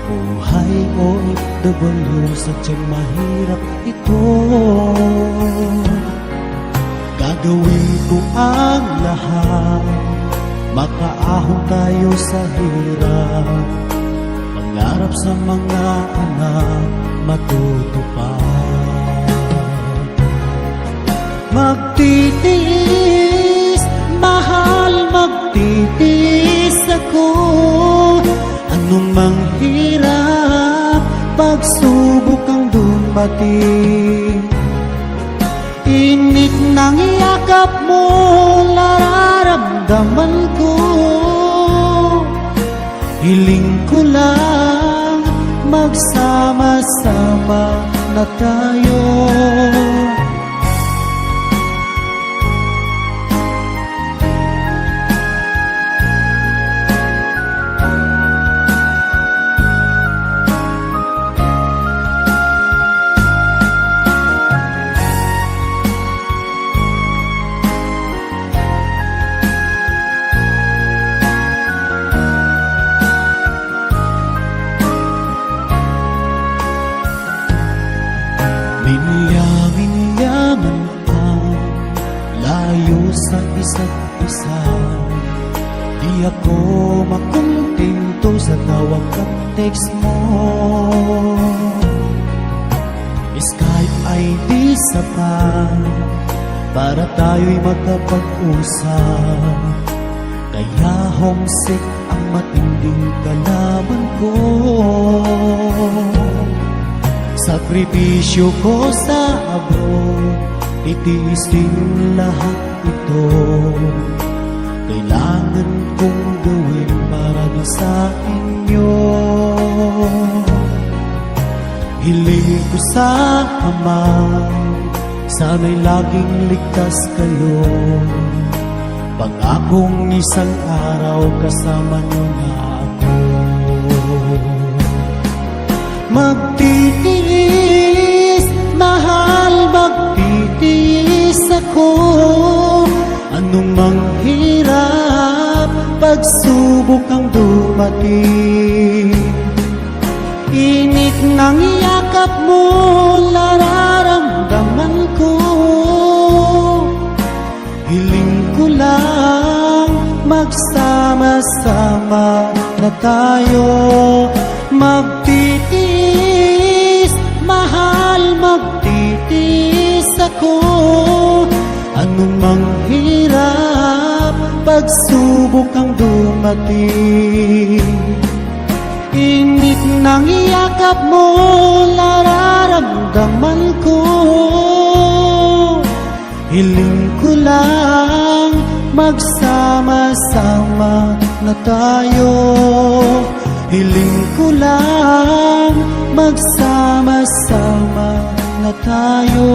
Buhay o OFW, sadyang mahirap ito. Gagawin ko ang lahat, makaahon tayo sa hirap. Pangarap sa mga anak, matuto Magtitiis, mahal, magtitiis ako. Anumang hirap, pagsubok ang dumating. Init ng yakap mo, nararamdaman ko. Hiling ko lang, magsama-sama na tayo. Milya-milyaman ang layo sa isa't isa. Di ako makontento sa tawag at text mo. Skype ay di sapat para tayo'y magkapag-usap. Kaya homesick ang matinding kalaban ko. Sakripisyo ko sa abroad, titiis din lahat ito. Kailangan kong gawin para di sa inyo. Hiling ko sa Ama, sana'y laging ligtas kayo. Pangakong isang araw kasama niyo na ako. Magtitiis, mahal, magtitiis ako. Anumang hirap, pagsubok ang dumating. Init ng yakap mo, nararamdaman ko. Hiling ko lang, magsama-sama na tayo. Magtitiis, mahal, magtitiis ako. Anumang hirap, pagsubok ang dumating. Init ng yakap mo, nararamdaman ko. Hiling ko lang, magsama-sama na tayo. Hiling ko lang, magsama-sama na tayo.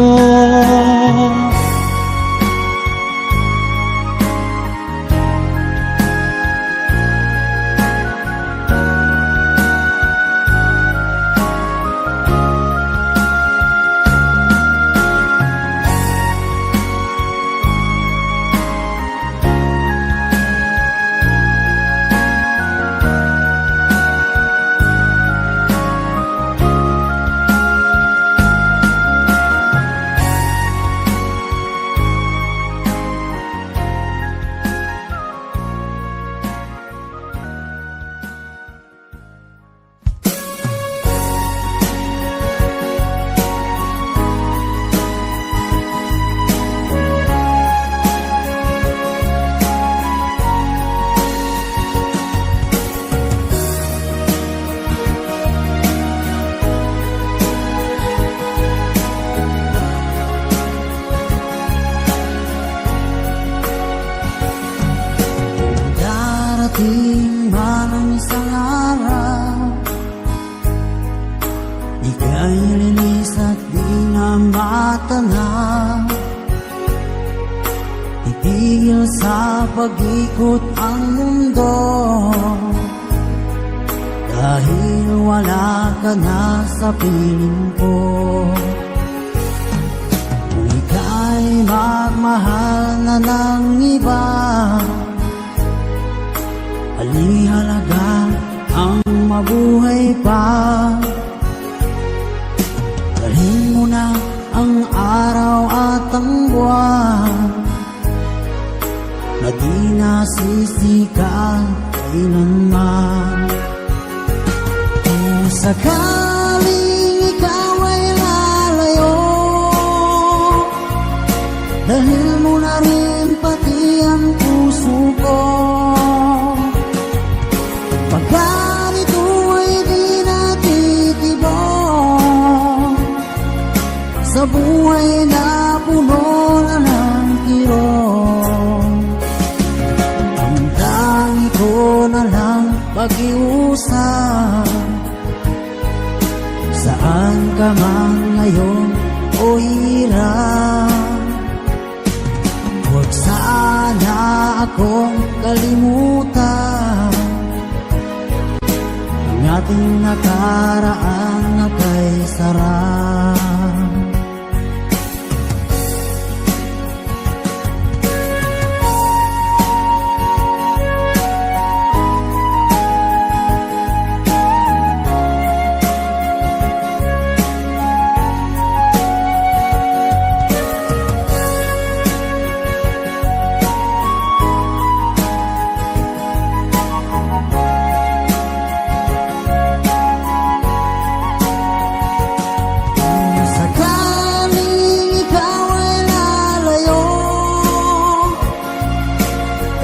Darating man ang isang araw, ika'y linis at di na matanaw. Titigil sa pag-ikot ang mundo, dahil wala ka na sa piling ko. Kung ika'y magmahal na ng iba, halihalaga ang mabuhay pa. Dalhin mo na ang araw at ang buwan, na di nasisikat kailanman. Kung sakaling ikaw ay lalayo, dahil buhay na puno na ng kirong. Ang tangi ko na lang pag-iusap. Saan ka man ngayon o hirap, huwag sana akong kalimutan. Ang ating nakaraan na kay sarap.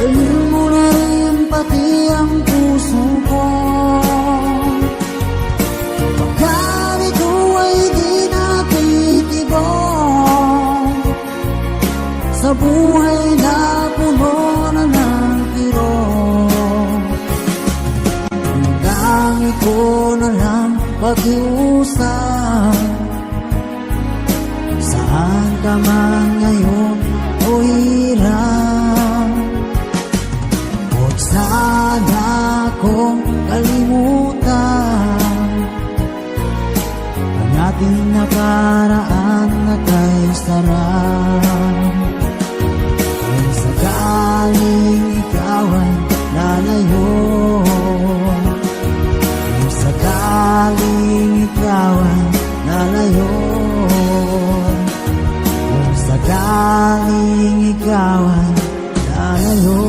Dalhin mo na rin pati ang puso ko. Baka ito ay di natitibong sa buhay na puno na ng kirong. Ang tangi ko na lang pag-iusap. Saan ka man ngayon o hirap, huwag sana akong kalimutan. Ang ating nakaraan na kay sarap. Kung sakaling ikaw ay lalayo, kung sakaling ikaw ay lalayo, kung sakaling ikaw ay lalayo.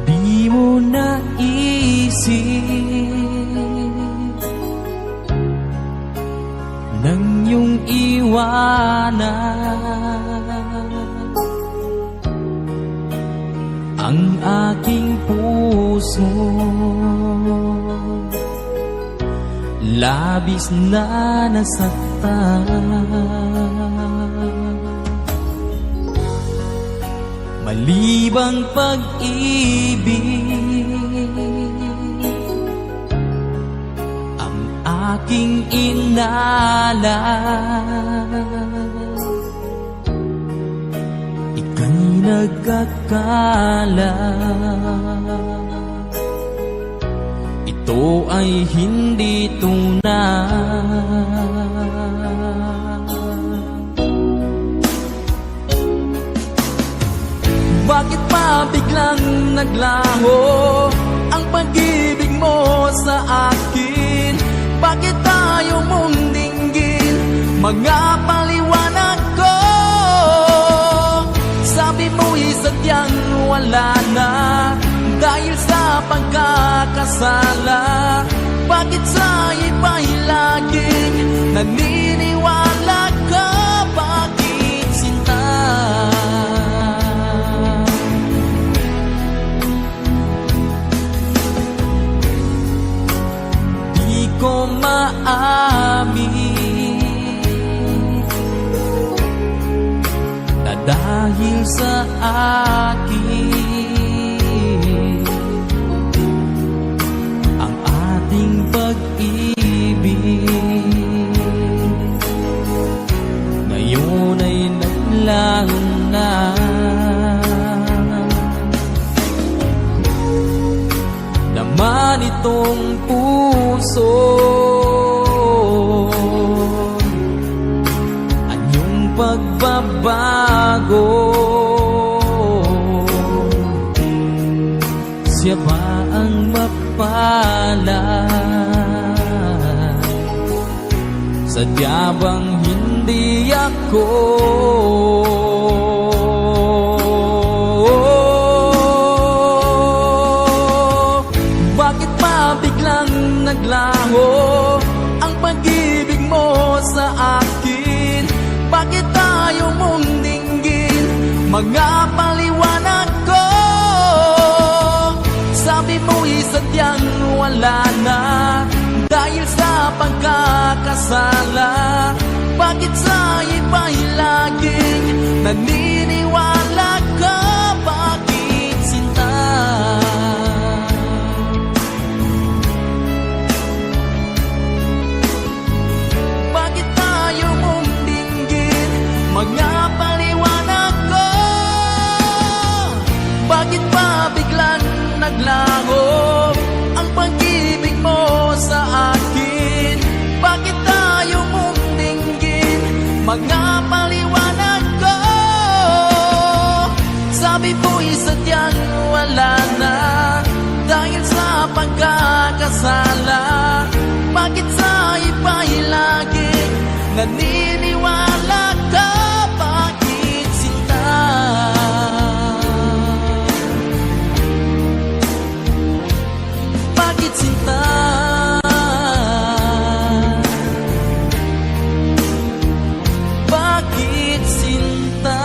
Di mo naisip nang iyong iwanan ang aking puso. Labis na nasaktan, malibang pag-ibig ang aking inalan. Ika'y nagkakala ito ay hindi tunay. Bakit pa biglang naglaho ang pag-ibig mo sa akin? Bakit tayo mong dinggin mga paliwanag ko? Sabi mo'y sadyang wala na dahil sa pagkakasala. Bakit sa iba'y laging naniniwala ka? Bakit sinta? Ko maamin na dahil sa akin ang ating pag-ibig ngayon ay naglaho na. Naman itong puso anyong pagbabago. Siya ba ang mapalad? Sadya bang hindi ako? mga paliwanag ko. Sabi mo'y sadyang wala na dahil sa pagkakasala. Bakit sa iba'y laging naniniwala ka? Bakit sinta? Bakit tayo mong dinggin mga paliwanag ko? Bakit ba biglang naglaho ang pag-ibig mo sa akin? Bakit tayo mong dinggin mga paliwanag ko? Sabi mo'y sadyang wala na dahil sa pagkakasala. Bakit sa iba'y laging naniniwala ka? Bakit sinta? Bakit sinta? Bakit sinta?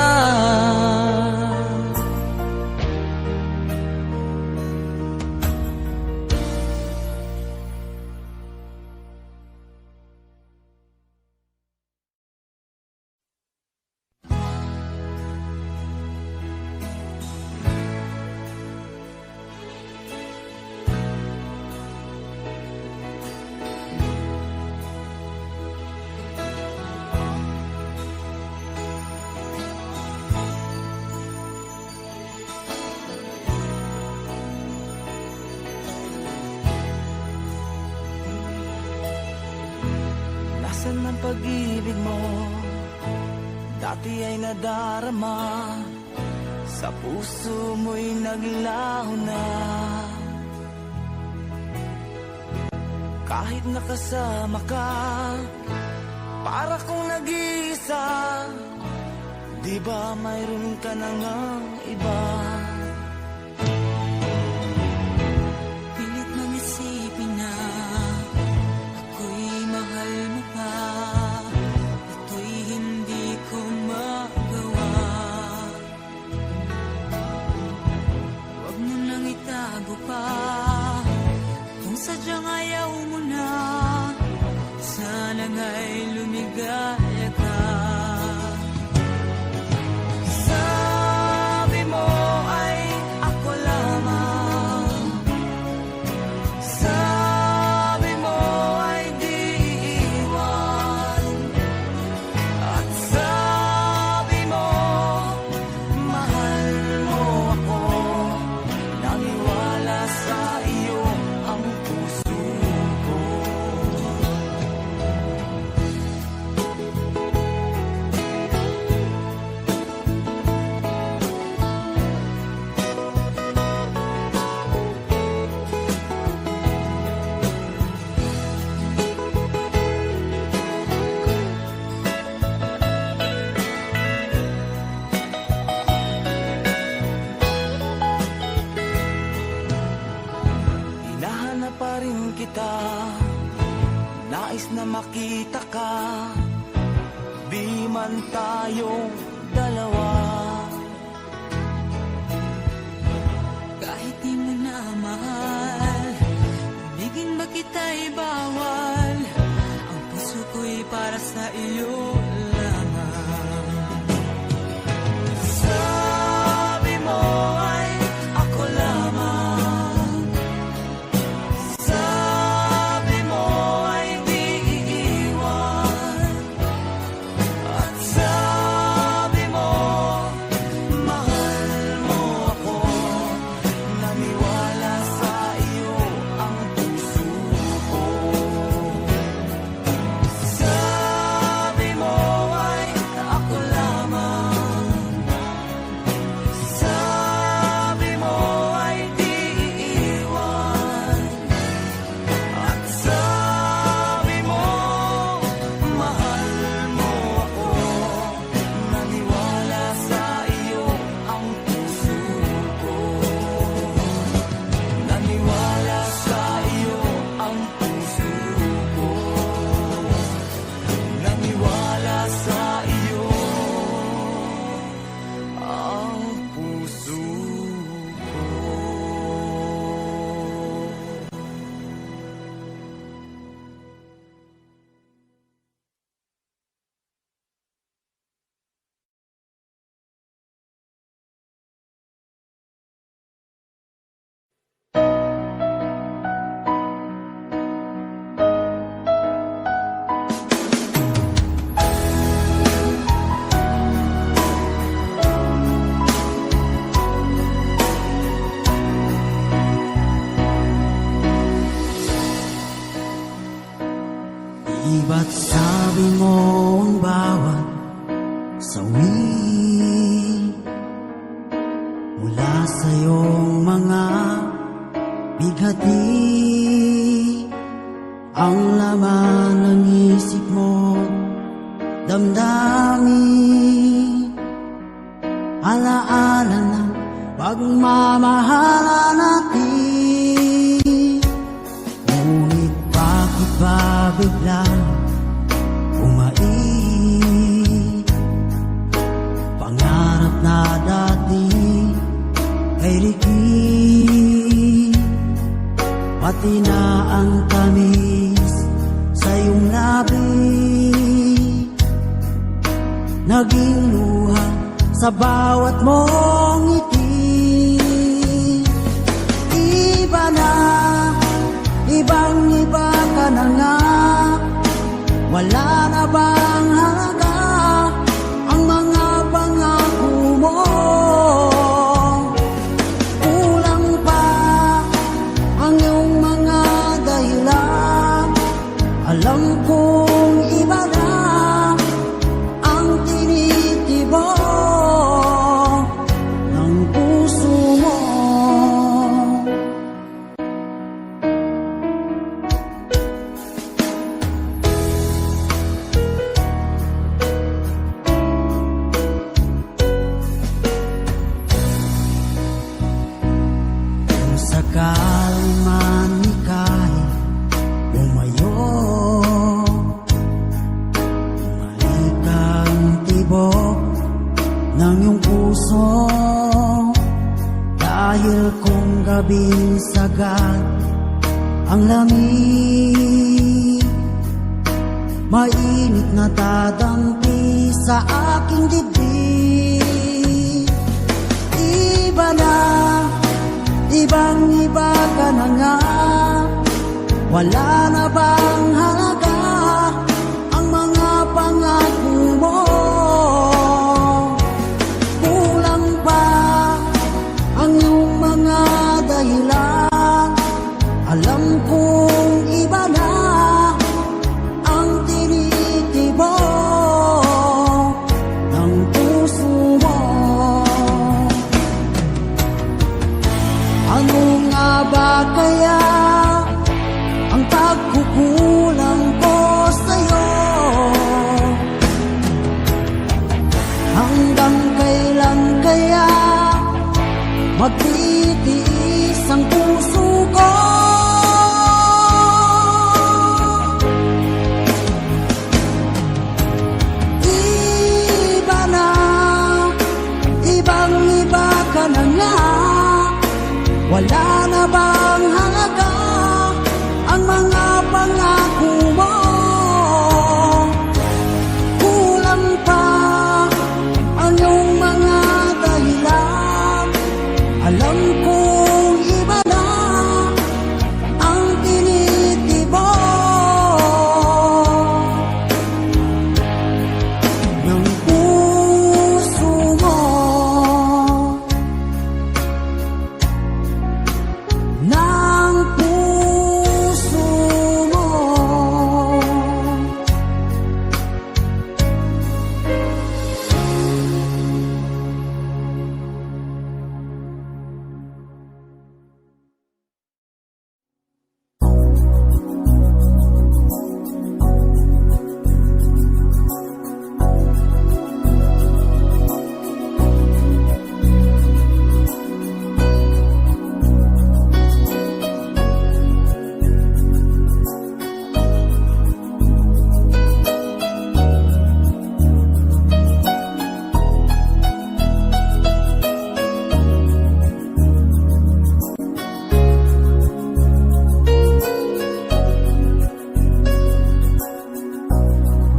Nasaan ang pag-ibig mo? Dati ay nadarama, sa puso mo'y naglaho na. Kahit nakasama ka, para kong nag-iisa. Di ba mayroon ka na ngang iba? Pilit mang isipin na ako'y mahal mo pa. Ito'y hindi ko magawa. Huwag mo nang itago pa kung sadyang ayaw mo na. Sana nga'y lumigaya ka. Sabi mo ay ako lamang. Sabi mo ay di iiwan. At sabi mo, mahal mo ako. Naniwala sa iyo ang puso ko. Hinahanap pa rin kita, nais na makita ka. Di man tayong dalawa. Kahit di mo na mahal, ibigin ba kita'y bawal? Ang puso ko'y para sa iyo lamang. Sabi mo ay ako lamang. Sabi mo ay di iiwan. At sabi mo, mahal mo ako. Naniwala sa iyo ang puso ko. uwi mula sa iyong mga bighati. Ang laman ng isip mo, damdamin, alaala ng pagmamahala natin. Ngunit bakit ba biglang umait? Pangarap na dati ay likid, pati na ang tamis sa iyong labi, naging luha sa bawat mong ngiti. Iba na, ibang-iba ka na nga, wala na bang halaga ang mga pangako mo? Kulang pa ang iyong mga dahilan, alam kong iba na ang tinitibok ng puso mo. Kung sakali man ika'y lumayo, malikang tibok ng iyong puso, dahil kung gabing sagad ang lamig, mainit na dadampi sa aking dibdib. Iba na, ibang-iba ka na nga, wala na bang halaga ang mga pangako mo? Kulang pa ang iyong mga dahilan, alam kong iba na ang tinitibok ng puso mo. Ano nga ba kaya ang pagkukulang ko sa'yo? Hanggang kailan kaya magtitiis ang puso ko? Iba na, ibang-iba ka na nga, wala na bang halaga ang mga pangako mo? Kulang pa ang iyong mga dahilan, alam kong iba na ang tinitibok ng puso mo. Ng puso mo.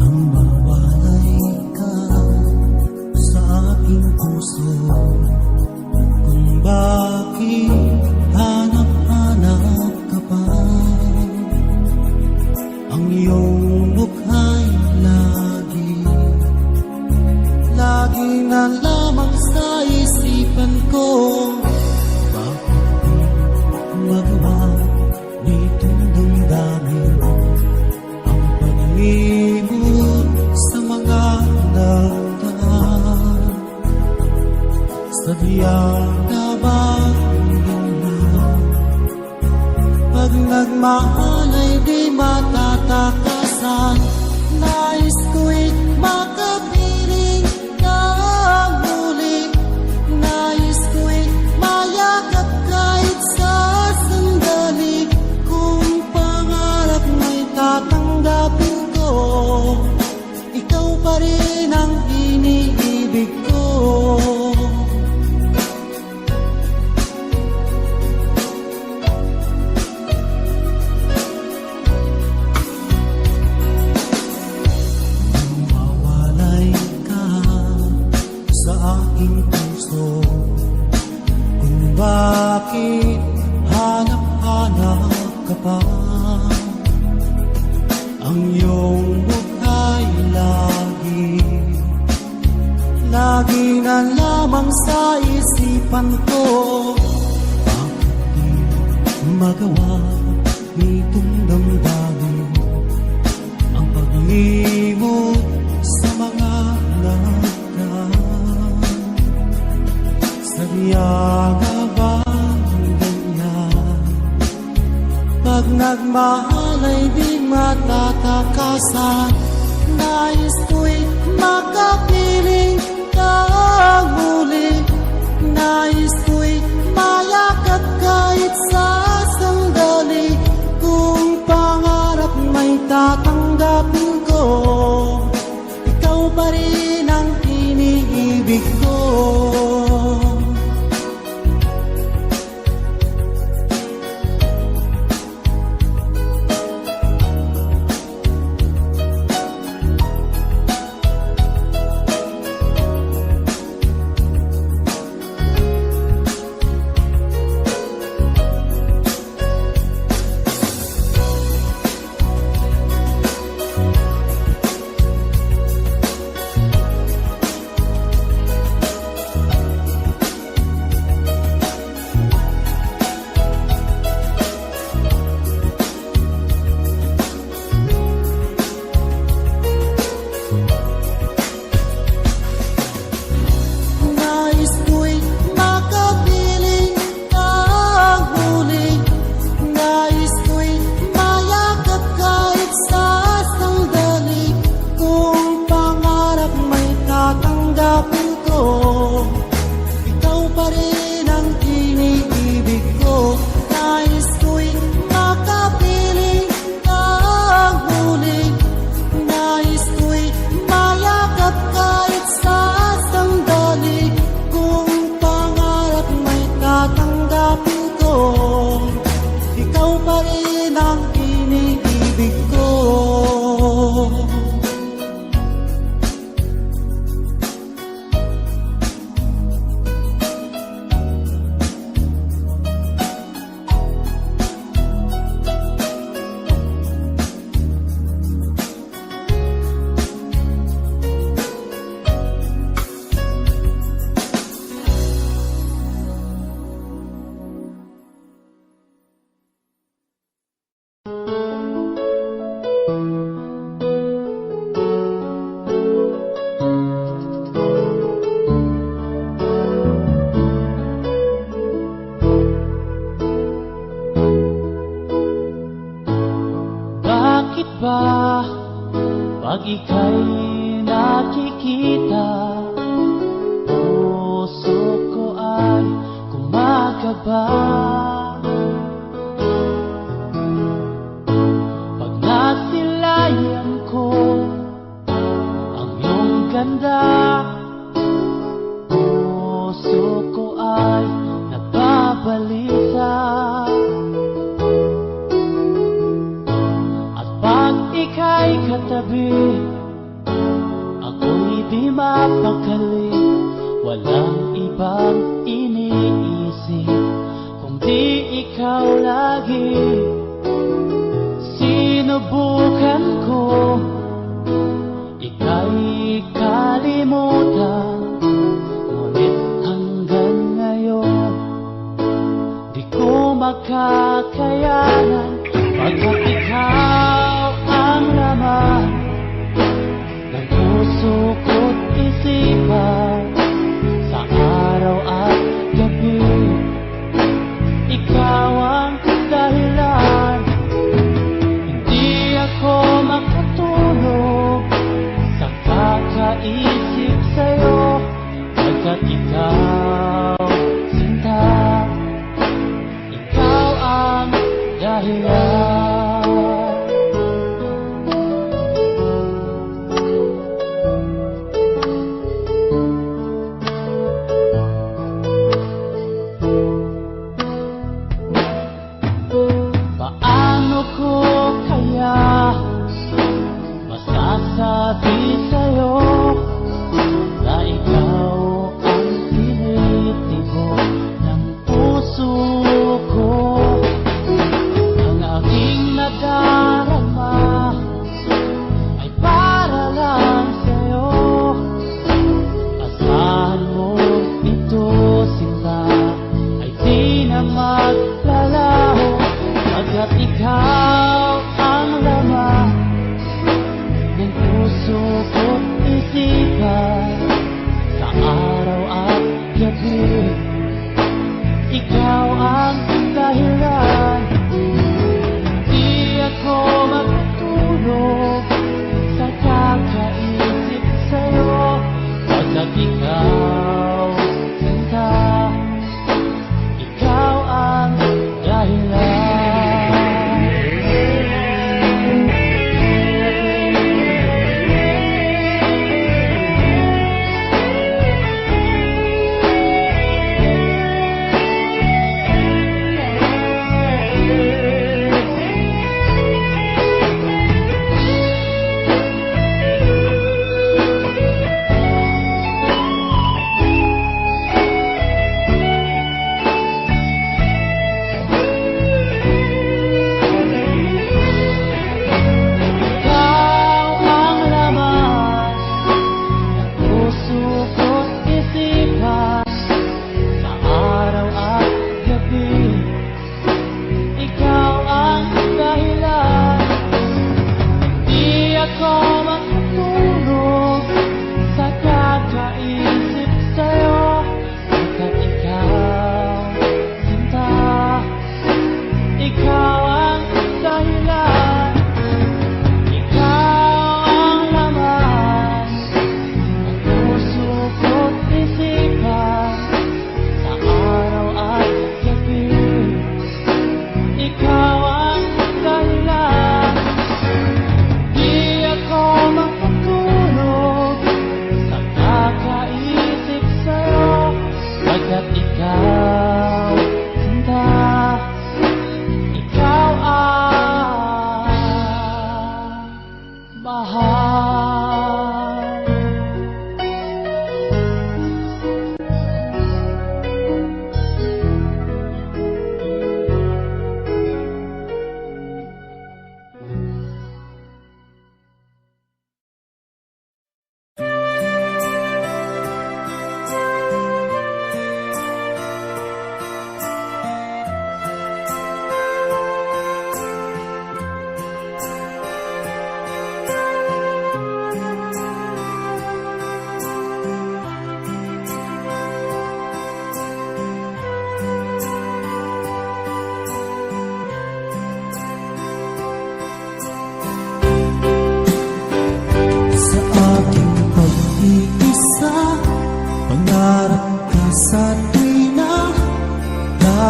Nang mawalay ka sa aking puso, kung bakit hanap-hanap ka pa, ang iyong mukha'y lagi na lamang sa isipan ko. Bakit magawa nitong damdamin ang pag-ibig sa mga nagdaan? Sadyang nabagong na pag nagmahal ay di matatakasan. Nais ko'y makapiling na muli. Nais ko'y mayakap kahit sa sandali. Kung pangarap may tatanggapin ko, ikaw pa rin ang iniibig ko. Mawalay ka sa aking puso, kung bakit hanap-hanap ka pa. Ang iyong mukhay lagi na lamang sa isipan ko. Bakit di magawa nitong damdamin ang paglimot sa mga nakaraan? Sadya nga ba ganyan? Pag nagmahal ay di matatakasan. Nais ko'y makapiling kang muli. Nais ko'y mayakap kahit sa sandali. Kung pangarap may tatanggapin ko, ikaw pa rin ang iniibig ko. Pag ika'y nakikita, puso ko ay kumakaba. Pag nasilayan ko ang iyong ganda, puso ko ay nagbabalisa. At pag ika'y katabi, ako'y di mapakali. Walang ibang iniisip kundi ikaw lagi. Sinubukan ko ika'y kalimutan, ngunit hanggang ngayon di ko makakayanan. Pagkat ikaw ang laman ng puso ko't isipan, sa araw-araw ikaw, sinta, ikaw ang dahilan. Paano ko kaya masasabi sa'yo na ikaw ang tinitibok ng puso ko? Ang aking nadarama ay para lang sa'yo. Asahan mo ito, sinta, ay di na maglalaho, pagkat ikaw ang laman ng puso ko't isipan. Sa araw at gabi, ikaw ang dahilan. Di ako magtulog sa kakaisip sa'yo, pagkat ikaw, sinta, ikaw ang dahilan.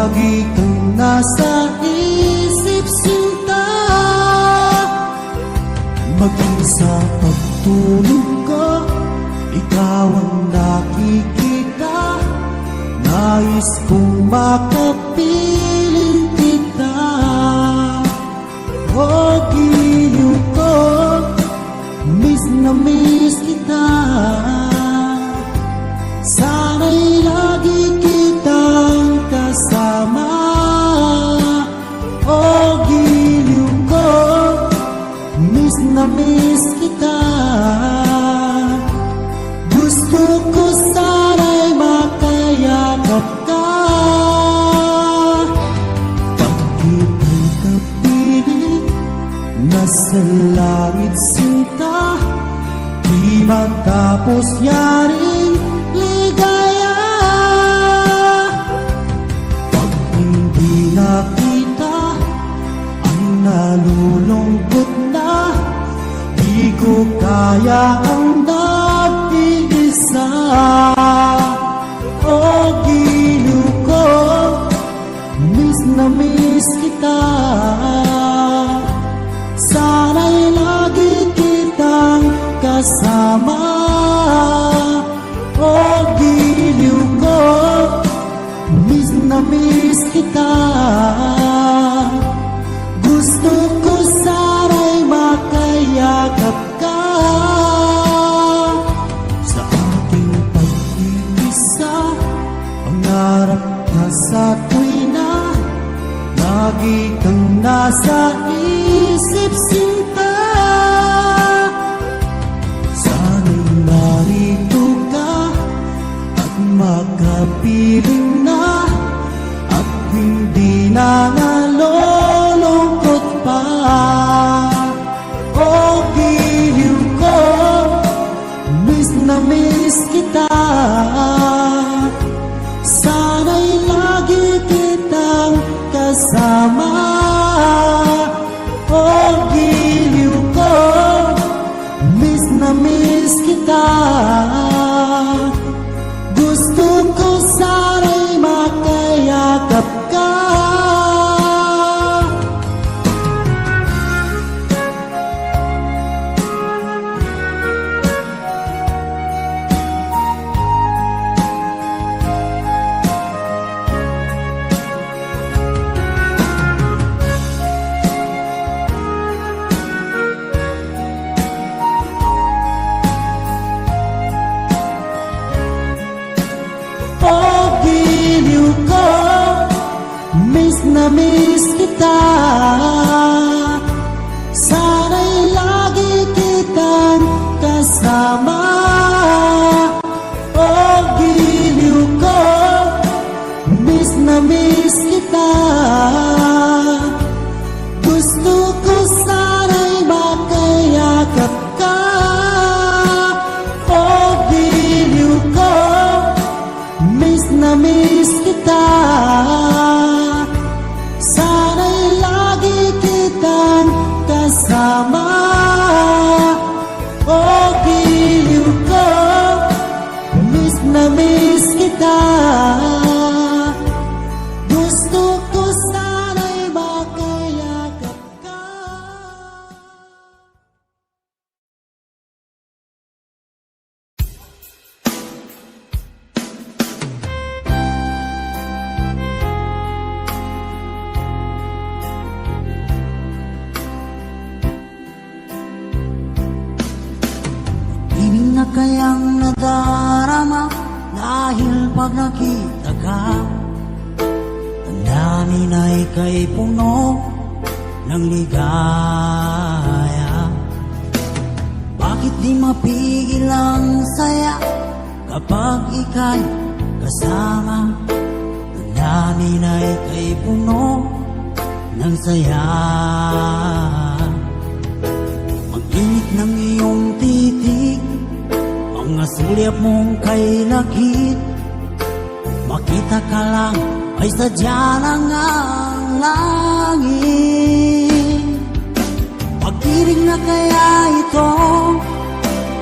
Lagi kang nasa isip, sinta. Maging sa pagtulog ko, ikaw ang nakikita. Nais kong makapiling kita. O giliw ko, miss na miss kita. Sana'y lagi kitang kasama. O giliw ko, miss na miss kita. Gusto ko sana'y makayakap ka. Pag-ibig kapiling nasa langit, sinta. Di matapos yaring ligaya. Pag hindi nakita ay nalulungkot na. Di ko kaya ang nag-iisa. Pangarap ka sa tuwina, lagi kang nasa isip sinta. Sana'y narito ka at makapiling na, at hindi na nalulungkot pa. O giliw ko, miss na miss kita. Sana'y lagi kitang kasama. O giliw ko, miss na miss kita. Gusto ko sana'y makayakap ka. Miss na miss kita. Sana'y lagi kitang kasama. O giliw ko, miss na miss kita. Gusto ko sana'y makayakap ka. O giliw ko, miss na miss kita. Sana'y lagi kitang kasama. O giliw ko, miss na miss kita. Gusto ko sana'y makayakap ka. Ibig na kayang nadarama dahil pag nakita ka, ang namin ay kay puno ng ligaya. Bakit di mapigil ang saya kapag ika'y kasama? Ang namin ay kay puno ng saya. Mag-init ng iyong titig, mga sulyap mong kay lakit. Makita ka lang ay sadya lang ang langit. Pag-ibig na kaya ito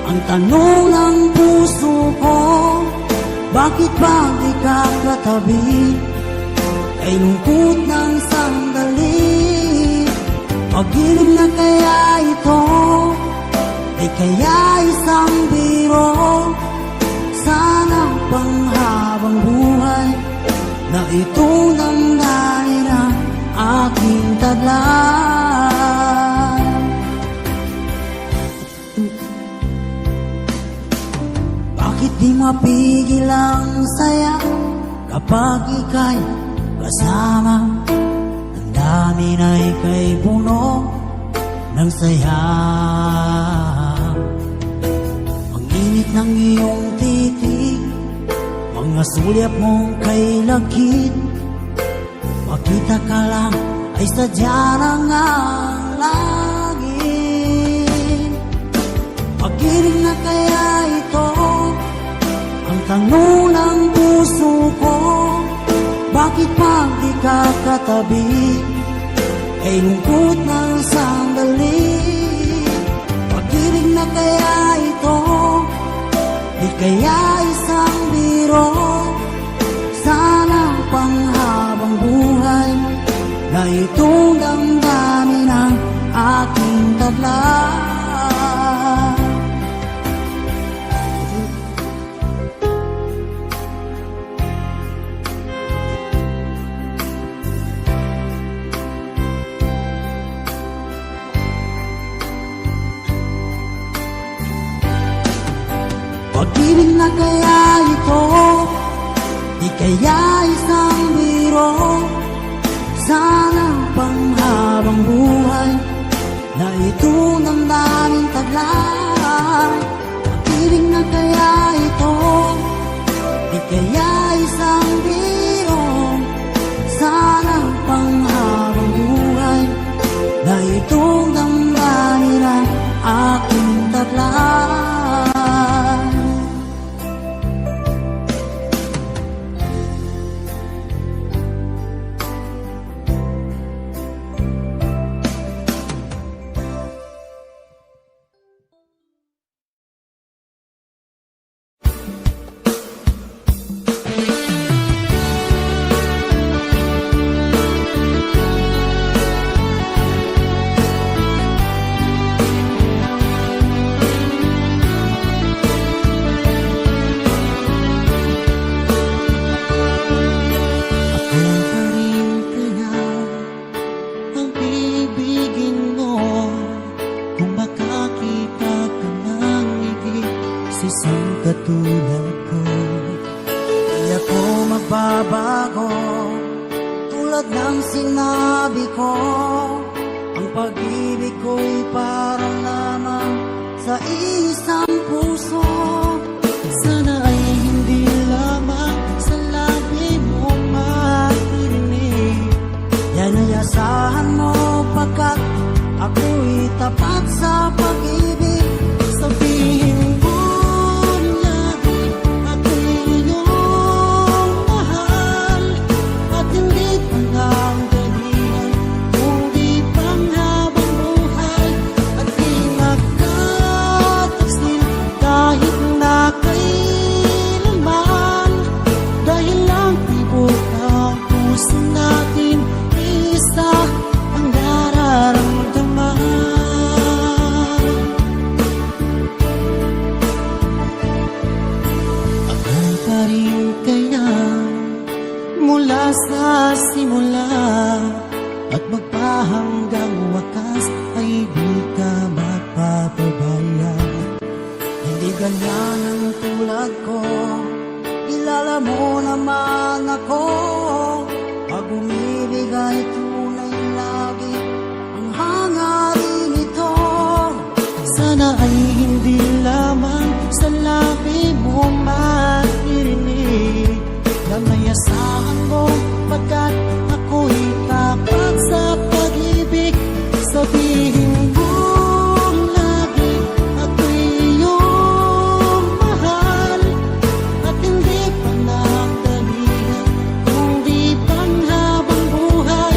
ang tanong ng puso ko. Bakit ba di ka katabi kay lungkot ng sandali? Pag-ibig na kaya ito di kaya isang biro? Sana panghabang buhay na ito damdamin ang aking tadlan. Bakit di mapigil ang saya kapag ika'y kasama? Ang dami na'y kay puno ng saya. Ang init ng iyong titig, mga sulyap mong kay lakit. Makita ka lang ay sadya lang ang langit. Pag-ibig na kaya ito ang tanong ng puso ko. Bakit pag di ka katabi ay lungkot ng sandali? Pag-ibig na kaya ito di kaya isang biro? Sana panghabang buhay na itong damdamin ang aking tadlan. Pag-ibig na kaya ito kaya isang biro. Sana panghabang buhay na ito damdamin taglay. Pag-ibig na kaya ito, di kaya isang biro. Sana panghabang buhay na itong damdamin ang aking taglay. Katulad ko, di ako magbabago. Tulad ng sinabi ko, ang pag-ibig ko'y para lamang sa isang puso. Sana ay hindi lamang sa labi mo maririnig. Yan ay asahan mo pagkat ako'y tapat sa pag-ibig. Sabihin mo sa simula at magpahanggang wakas ay di ka magpapabaya. Hindi ganyan ang tulad ko, kilala mo naman ako. Pag umibig ay tunay lagi ang hangarin ito. Sana ay hindi lamang sa labi mo maririnig na may asahan mo pagkat ako'y tapat sa pag-ibig. Sabihin mo lagi ako'y iyong mahal at hindi pa nagdalihan, kundi panghabang buhay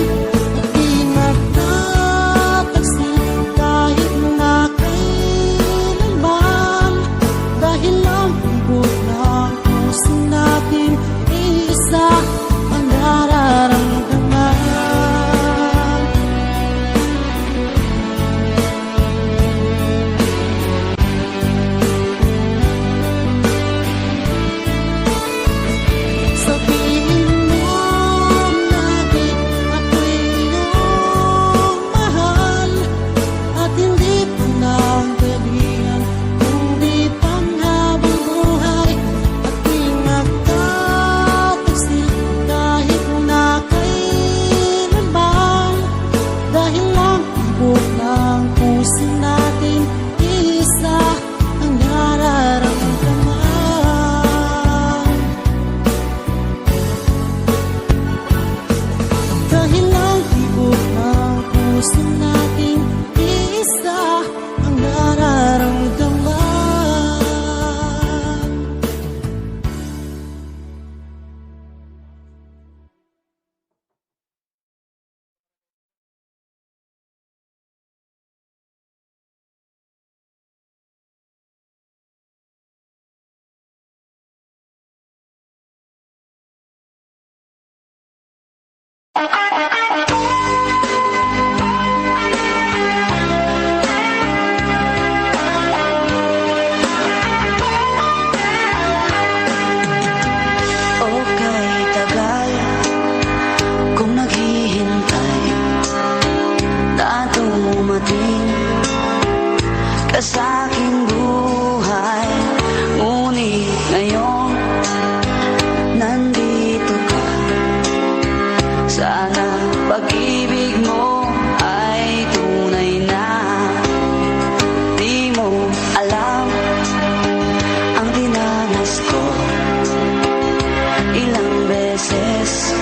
Ilang beses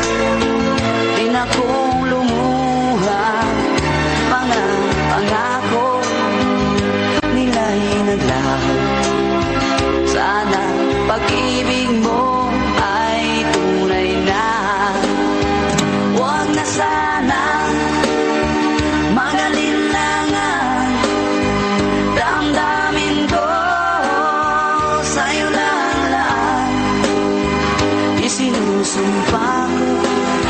din akong lumuha, mga pangako nila'y naglaho. Sana pag-ibig mo ay tunay na. Huwag na sana mag-alinlangan, damdamin ko sa'yo lang. Isinusumpa ko,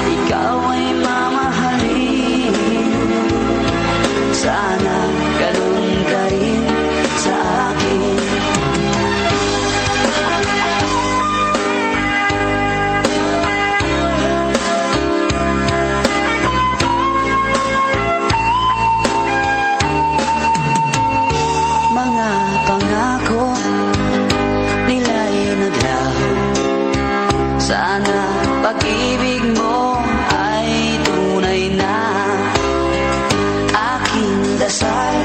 ikaw ay mamahalin. Sana ganun ka rin sa akin. Mga pangako nila'y naglaho. Sana pag-ibig mo ay tunay na. Aking dasal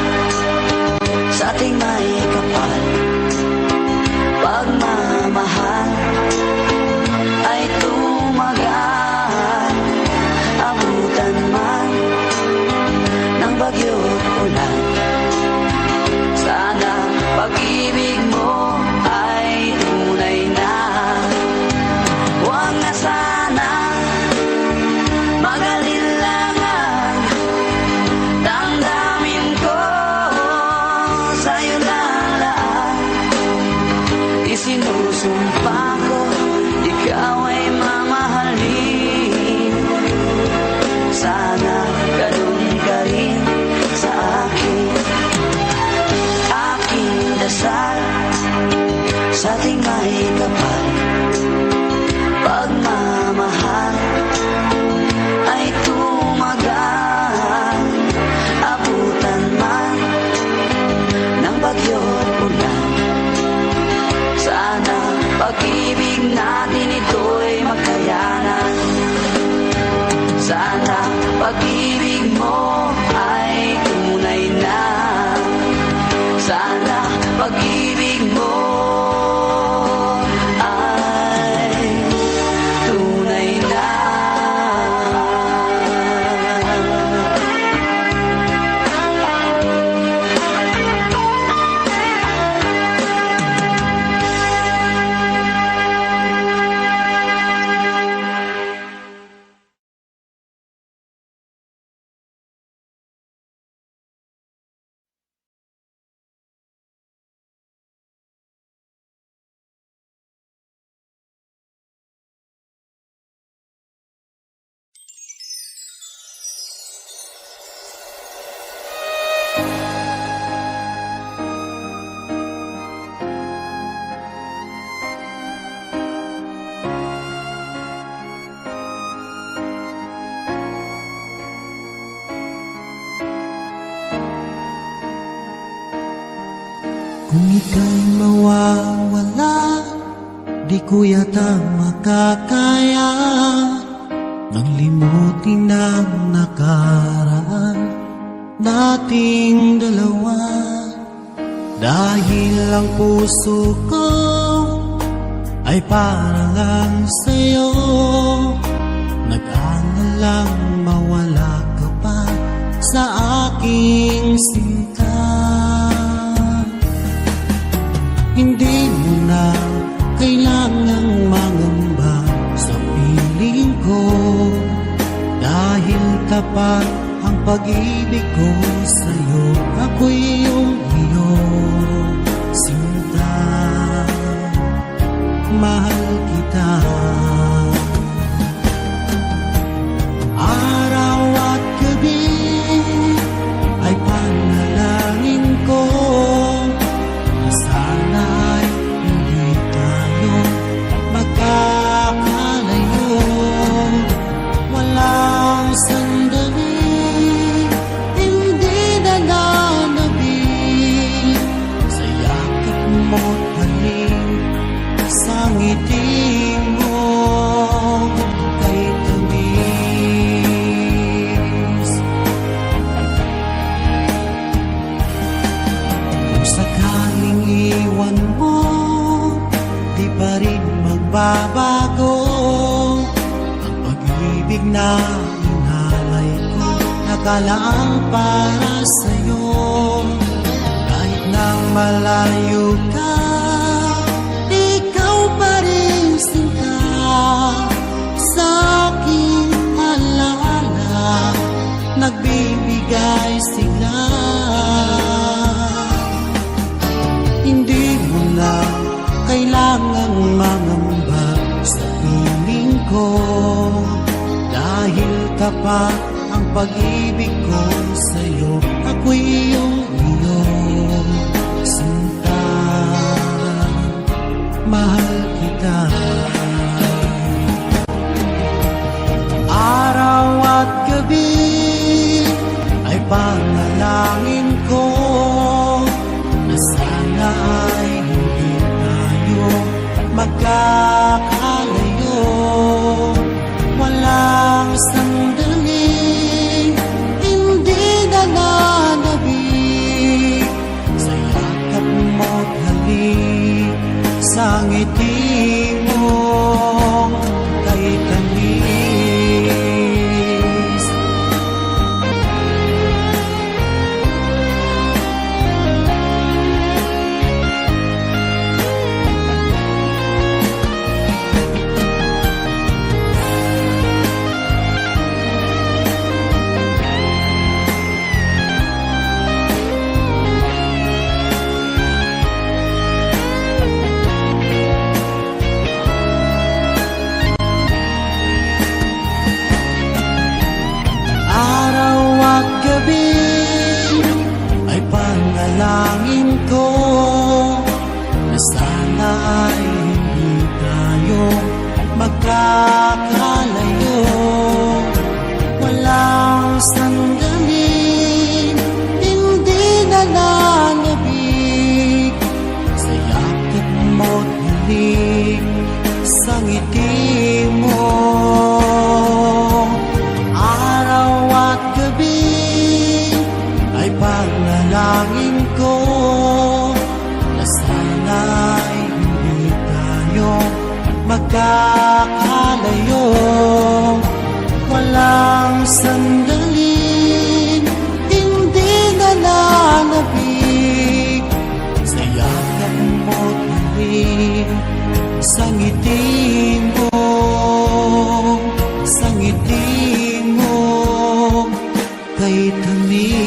sa ating may kapal, pagmamahal ay tumagal. Abutan man ng bagyo't ulan, sana pag-ibig mo ay tunay na. Huwag na sana mag-alinlangan, damdamin ko sa'yo lang. Isinusumpa ko, ikaw ay mamahalin. Sana ganun ka rin sa akin. Aking dasal sa ating may kapal, pagmamahal ay tumagal. Abutan man ng bagyo't ulan, sana pag-ibig natin ito'y magkayanan. Sana pag-ibig mo ay tunay na. Sana pag-ibig mo ay tunay na. Kung ika'y mawawala, di ko yata makakaya nang limutin ang nakaraan nating dalawa. Dahil ang puso ko ay para lang sa'yo, nag-aalalang mawala ka pa sa aking sinta. Hindi mo na kailangang mangamba sa piling ko, dahil tapat ang pag-ibig ko sa'yo. Ako'y iyong sinta, mahal kita. Araw at gabi ay panalangin ko, sana'y hindi tayo magkakalayo. Walang sandali hindi nananabik sa yakap mo't halik, sa ngiti mo kay tamis. Kung sakaling iwan mo, di pa rin magbabago pag-ibig na inalay ko, nakalaang para sa'yo. Kahit na malayo ka, ikaw pa rin sinta sa aking alaala, nagbibigay sigla. Hindi mo na kailangang mangamba sa piling ko, dahil tapat ang pag-ibig ko sa'yo. Ako'y iyong sinta, mahal kita. Araw at gabi ay panalangin ko na sana ay hindi tayo magkakalayo. Walang sandaling hindi nananabik sa yakap mo't halik, sa ngiti mo kay tamis. Ay panalangin ko na sana ay hindi tayo magkakalayo. Walang sandaling hindi nananabik sa yakap mo't halik, sa ngiti mo. Araw at gabi ay panalangin ko na sana ay hindi tayo magkakalayo. Walang sandaling hindi nananabik sa yakap mo't halik, sa ngiti mo, sa ngiti mo kay tamis.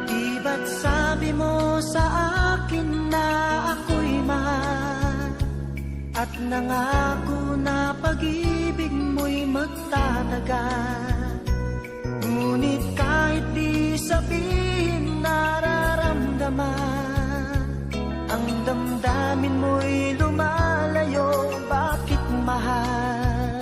Di ba't sabi mo sa akin na ako'y mahal, at nangako na pag-ibig mo'y magtatagal? Ngunit kahit di sabihin nararamdaman, ang damdamin mo'y lumalayo. Bakit mahal?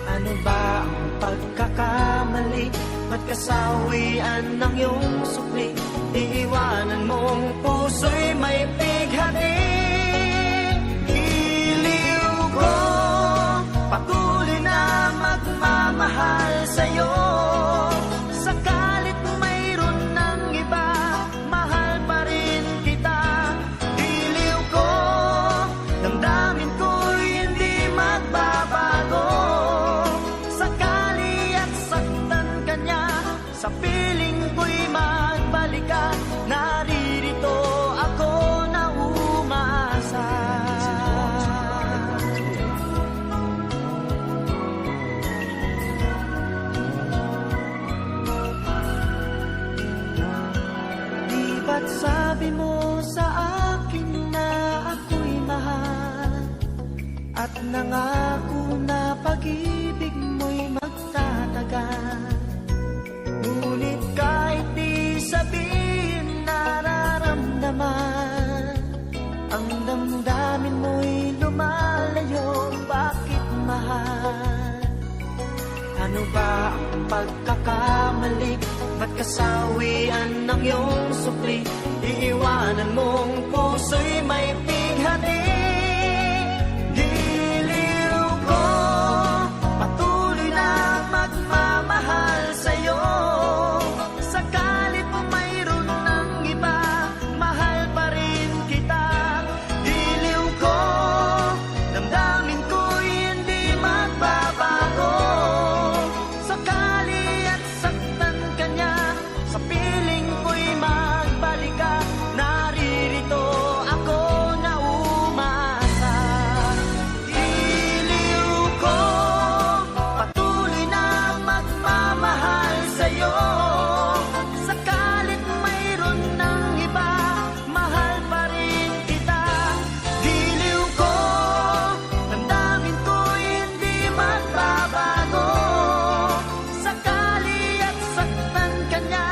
Ano ba ang pagkakamali? Ba't kasawian ng iyong supli? Iiwanan mong puso'y may bighati. Iliw ko, patuloy na magmamahal sa'yo. Sakalit mayroon ng iba, mahal pa rin kita. Iliw ko, damdamin ko'y hindi magbabago. Sakali at saktan ka niya, sa piling ko'y magbalik ka. Naririto ako na umasa. Di ba't sabi mo sa akin na ako'y mahal, at nangako na pag-ibig mo'y magtatagal? Ngunit kahit di sabihin nararamdaman, ang damdamin mo'y lumalayo. Bakit mahal? Ano ba ang pagkakamali? Ba't kasawian ng iyong supli? Iiwanan mong puso'y may pighati. Giliw ko, patuloy na magmamahal sa'yo. Sakalit mayroon ng iba, mahal pa rin kita. Giliw ko, damdamin ko'y hindi magbabago. Sakali at saktan ka niya, sa piling ko'y magbalik ka. Naririto ako na umasa. Giliw ko, patuloy na magmamahal sa'yo. Sakalit mayroon ng iba, mahal pa rin kita. Giliw ko, damdamin ko'y hindi magbabago. Sakali at saktan ka niya,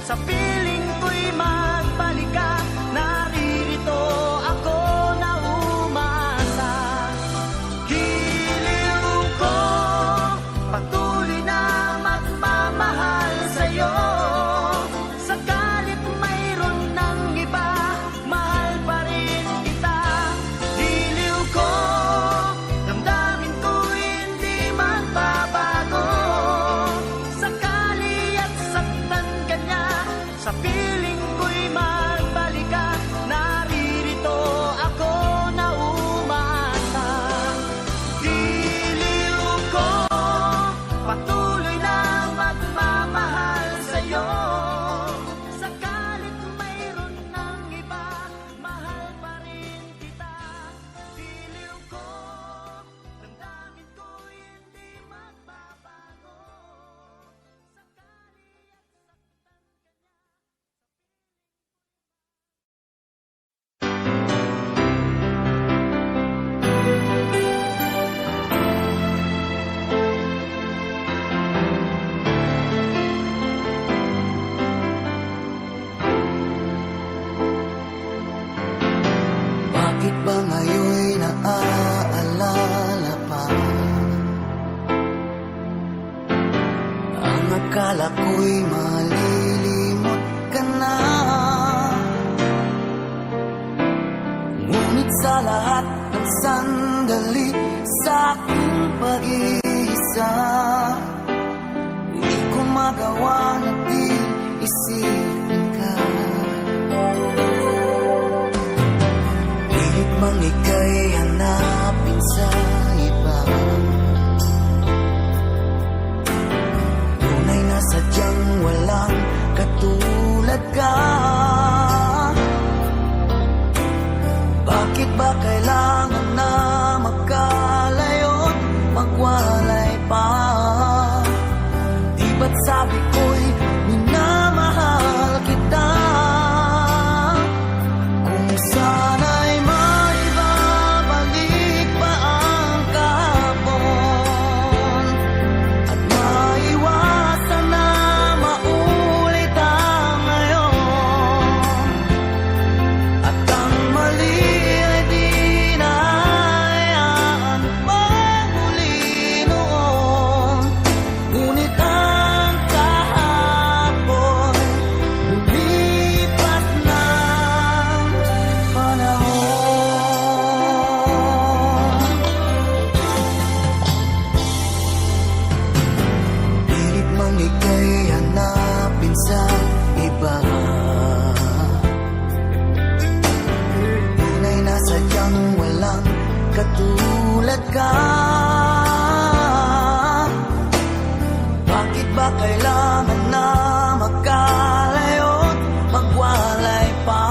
sa piling ko'y magbalik ka. Naririto ako na umasa. Giliw ko, patuloy na magmamahal sa'yo. Sakalit mayroon ng iba, mahal pa rin kita. Giliw ko, damdamin ko'y hindi magbabago. Sakali at saktan ka niya, sa piling ko'y magbalik ka. Naririto ako na umasa. Giliw ko, patuloy na magmamahal sa'yo. Sakalit mayroon ng iba, mahal pa rin kita. Giliw ko, damdamin ko'y hindi magbabago. Sakali Bakit ba ngayon'y naaalala pa? Ang akala ko'y malilimot ka na. Ngunit sa lahat ng sandali sa aking pag-iisa, hindi ko magawa na di isipin ka. Pilit mang ika'y hanapin sa iba, tunay na sadyang walang katulad ka. Bakit ba kailangan na magkalayo't magwalay pa? Di ba't sabi ko'y minamahal kita? Kung sana'y maibabalik pa ang kahapon, at maiwasan na maulit ang ngayon, at ang mali ay di na hayaan magmuli noon. Ngunit ang kahapon lumipas ng panahon. Pilit mang ika'y hanapin sa iba, tunay na sadyang walang katulad ka. Bakit ba kailangan na magkalayo't magwalay pa?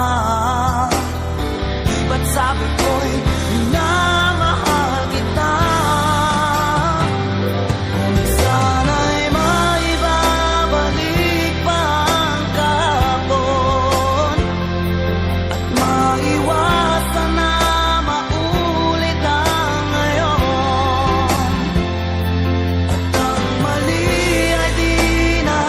Di ba't sabi ko'y minamahal kita? Kung sana'y maibabalik pa ang kahapon, at maiwasan na maulit ang ngayon, at ang mali ay di na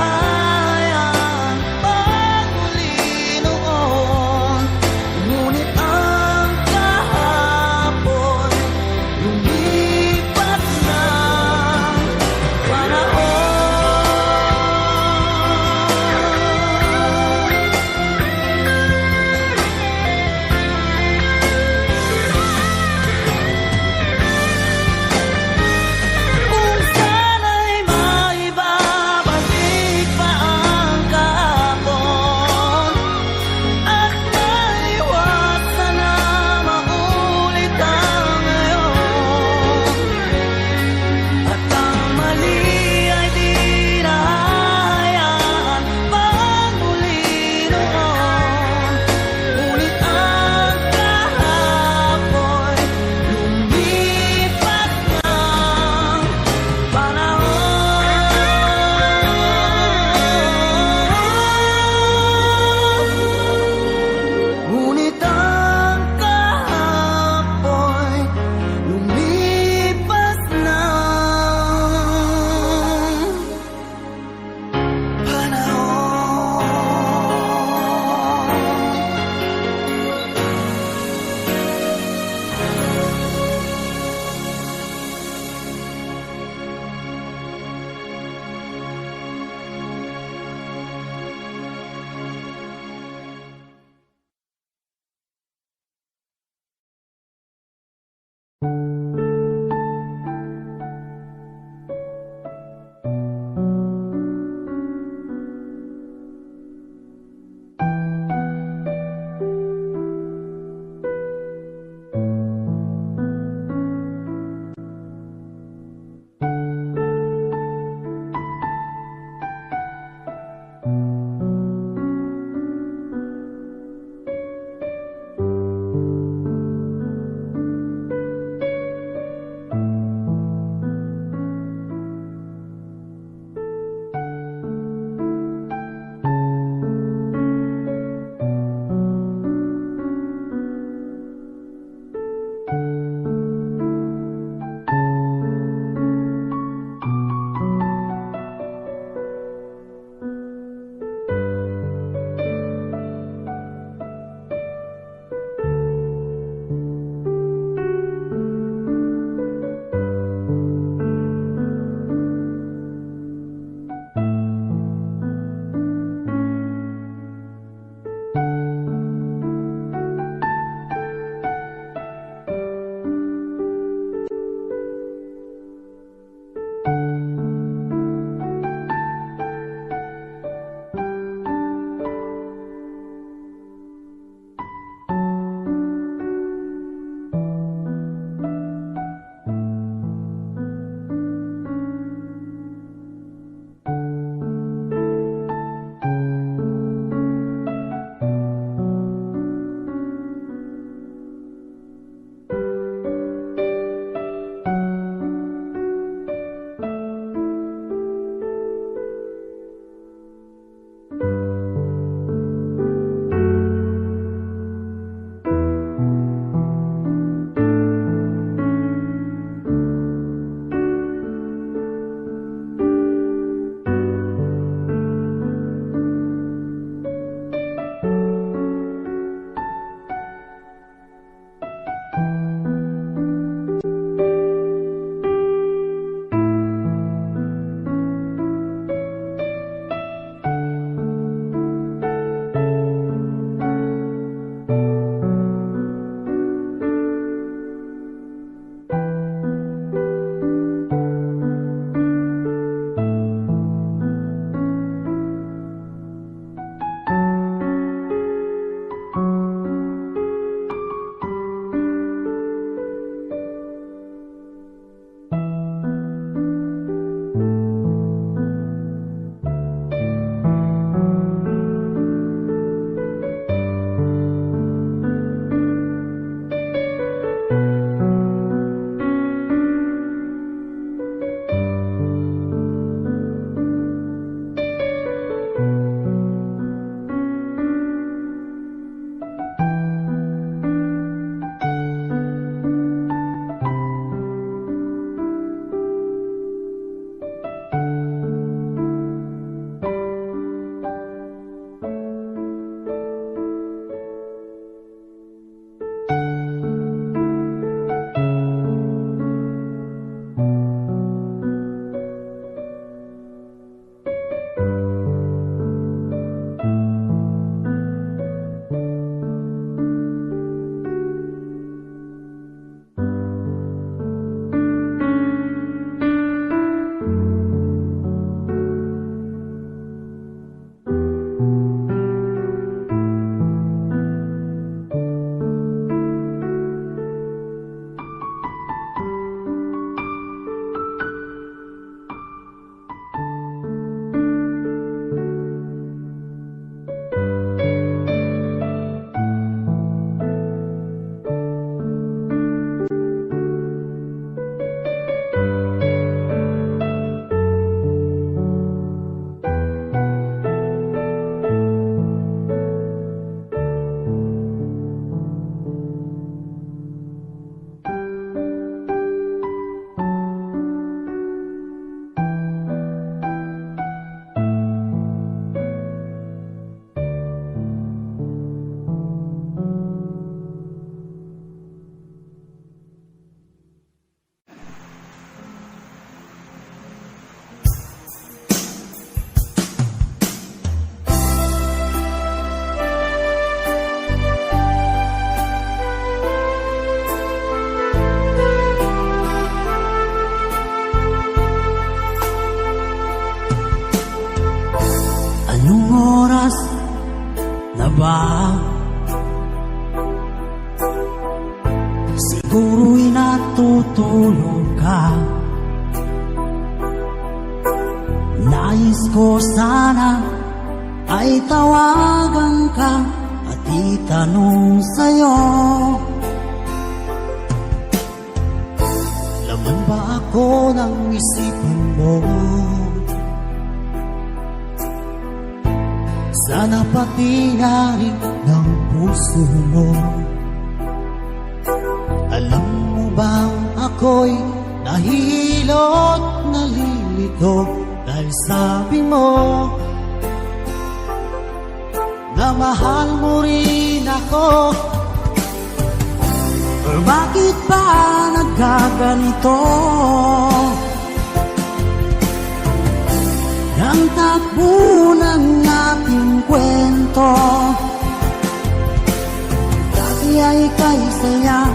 Anong oras na ba? Siguro'y natutulog ka. Nais ko sana ay tawagan ka at itanong sa'yo, laman ba ako ng isipan mo? Sana pati na rin ng puso mo. Alam mo bang ako'y nahihilot, nalilito dahil sabi mo na mahal mo rin ako. Pero bakit ba nagkaganito? Ang takbo ng ating kwento, dati ay kay saya,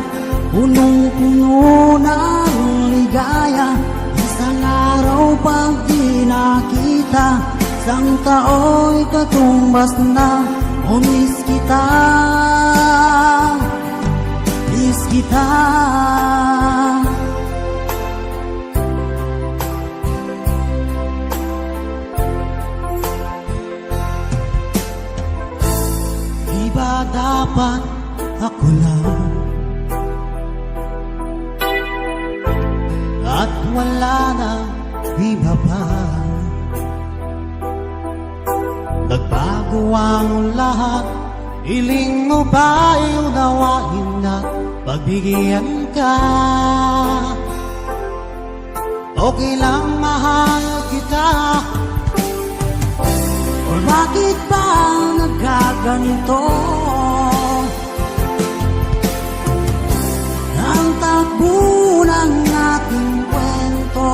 punong-puno ng ligaya. Isang araw pag di nakita, isang tao'y katumbas na. O miss kita, miss kita. Di ba dapat ako lang at wala na iba pa? Nagbago ang lahat, hiling mo ba'y unawain na pagbigyan ka? Okay lang mahal kita. O bakit ba nagkaganito? Ang takbo ng ating kwento,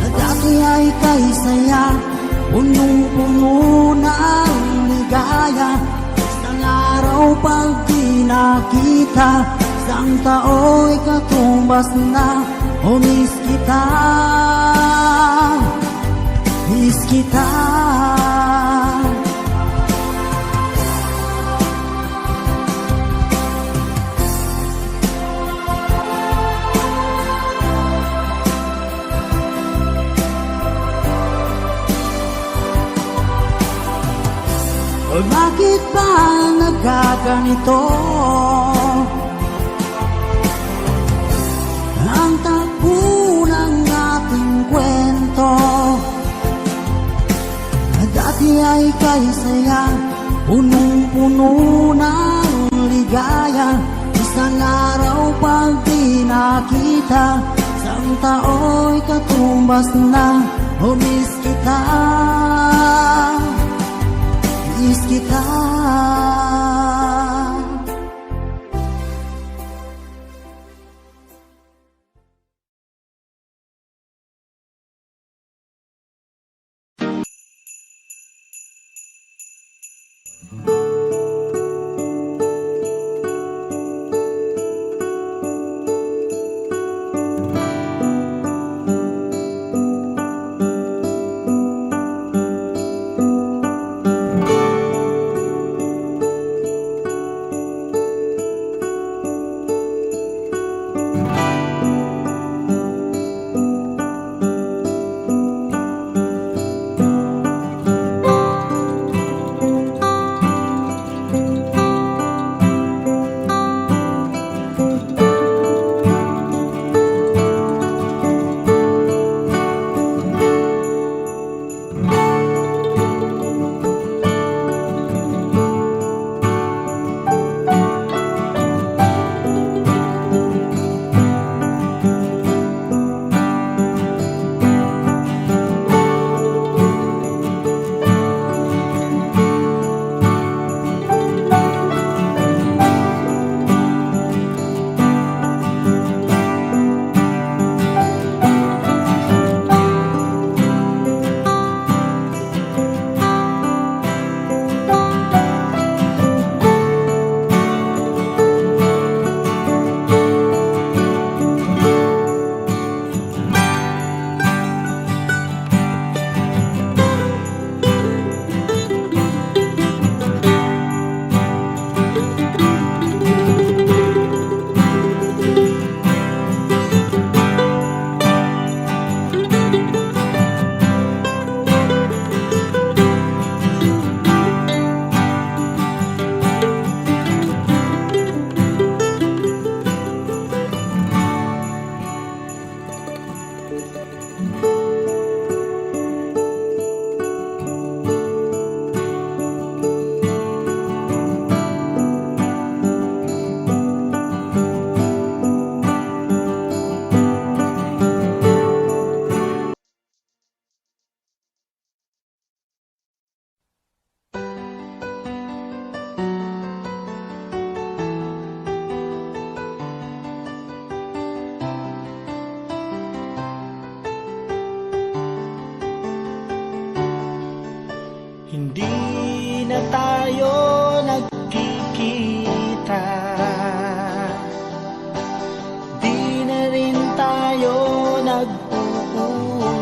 na dati ay kay saya, punong-puno ng ligaya. Isang araw pag di nakita, isang tao'y katumbas na. O miss kita, miss kita. O bakit ba nagkaganito? Ang takbo ng ating kwento, na dati ay kay saya, punong-puno ng ligaya. Isang araw pag di nakita, isang tao'y katumbas na. O miss kita, miss kita.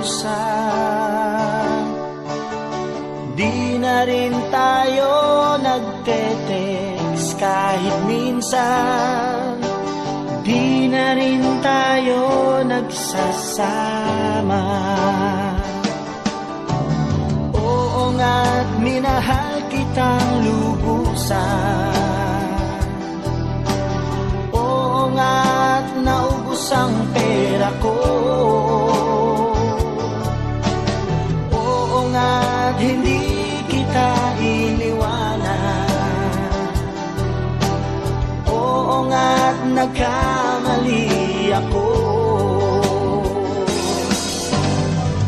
naubusan. Di na rin tayo nagte-text kahit minsan. Di na rin tayo nagsasama. Oo nga't minahal kitang lubusan. Oo nga't naubos ang pera ko. Oo nga't hindi kita iniwanan. Oo nga't nagkamali ako.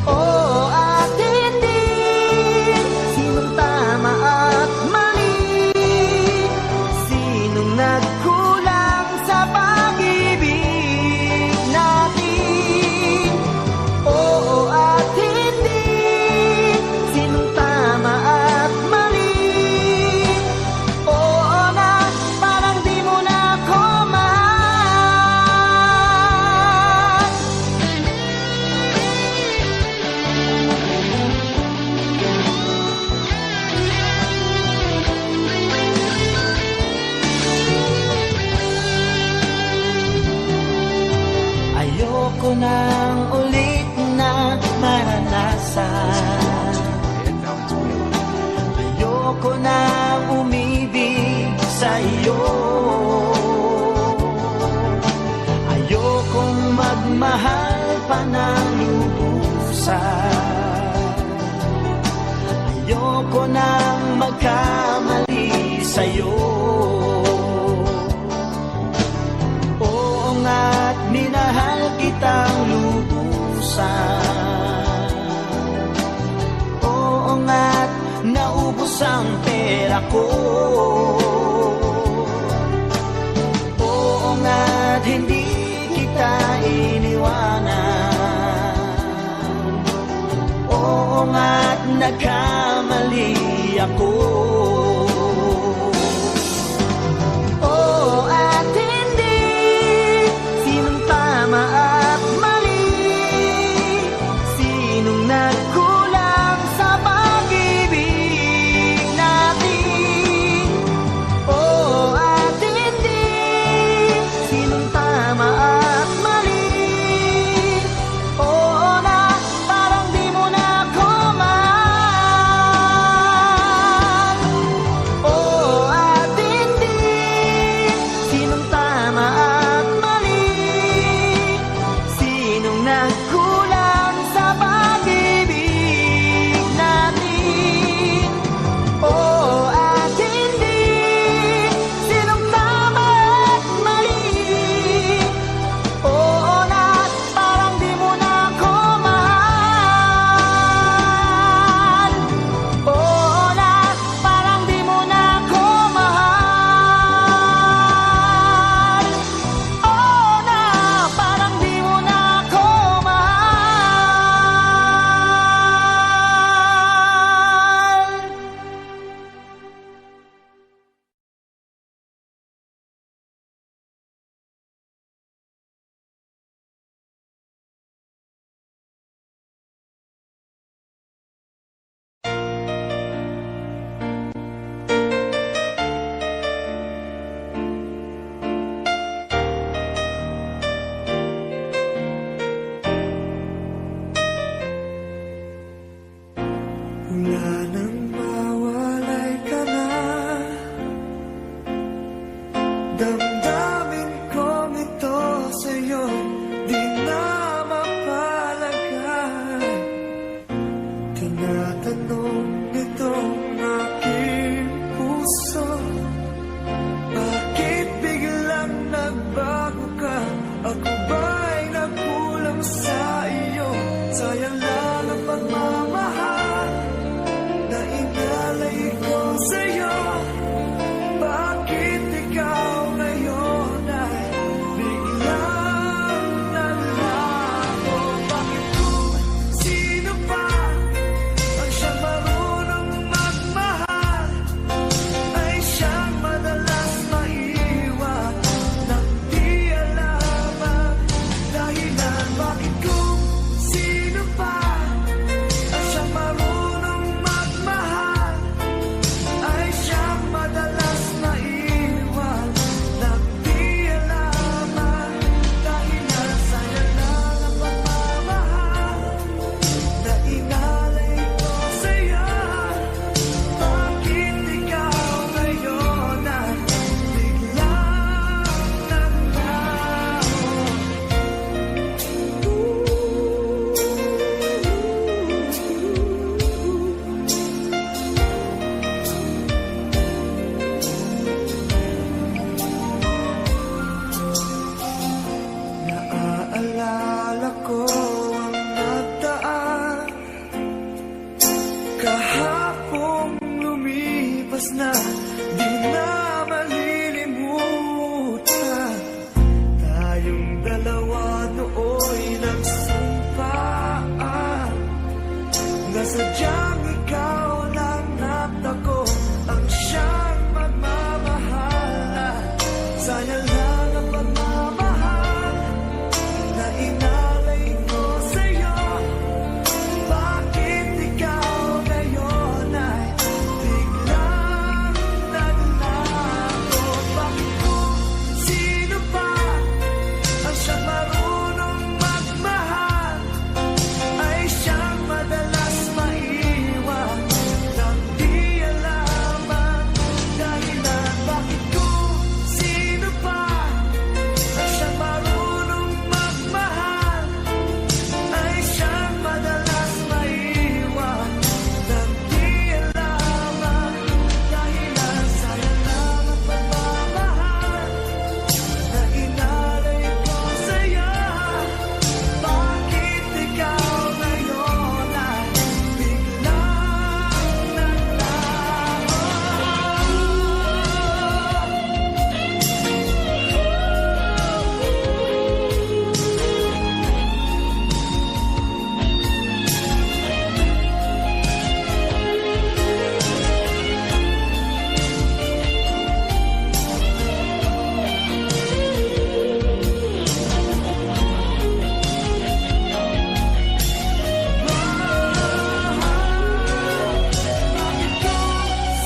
Oo at hindi, sinong tama at mali, sinong nagkulang sa pag-ibig natin. Oo at hindi, sinong tama at mali. Oo na, parang di mo na ako mahal. Ayoko nang ulit na maranasan. Ayoko nang umibig sa iyo. Ayokong magmahal pa ng lubusan. Ayoko nang magkamali sa'yo. Oo nga't minahal kitang lubusan. Oo nga't naubos ang pera ko. Oo nga't hindi kita iniwanan. Oo nga't nagkamali ako. Oo at hindi, sinong tama at mali, sinong nagkulang sa pag-ibig natin. Oo at hindi, sinong tama at mali. Oo na, parang di mo na ako mahal. Oo at hindi, sinong tama at mali, sinong nagkulang sa pag-ibig natin. Oo at hindi, sinong tama at mali. Oo na, parang di mo na ako mahal. Oo na, parang di mo na ako mahal. Oo na, parang di mo na ako mahal. Mula nang mawalay ka na, damdamin kong ito sa'yo di na mapalagay. Tinatanong nitong aking puso, bakit biglang nagbago ka? Ako ba'y nagkulang sa iyo? Sayang lang ang pagmamahal na Kahapong lumipas na, di na malilimutan. Tayong dalawa nooy nagsumpaan na sadyang ikaw lang at ako ang siyang magmamahal. Sayang lang ang pagmamahal na inalay ko sa'yo. Bakit ikaw ngayon ay biglang naglago? Bakit kung sino pa ang siyang marunong magmahal ay siyang madalas maiwan nang di alam ang dahilan? Bakit kung sino pa ang siyang marunong magmahal ay siyang madalas maiwan nang di alam ang dahilan? Sayang lang ang pagmamahal na inalay ko sa'yo. Bakit ikaw ngayon ay biglang naglaho?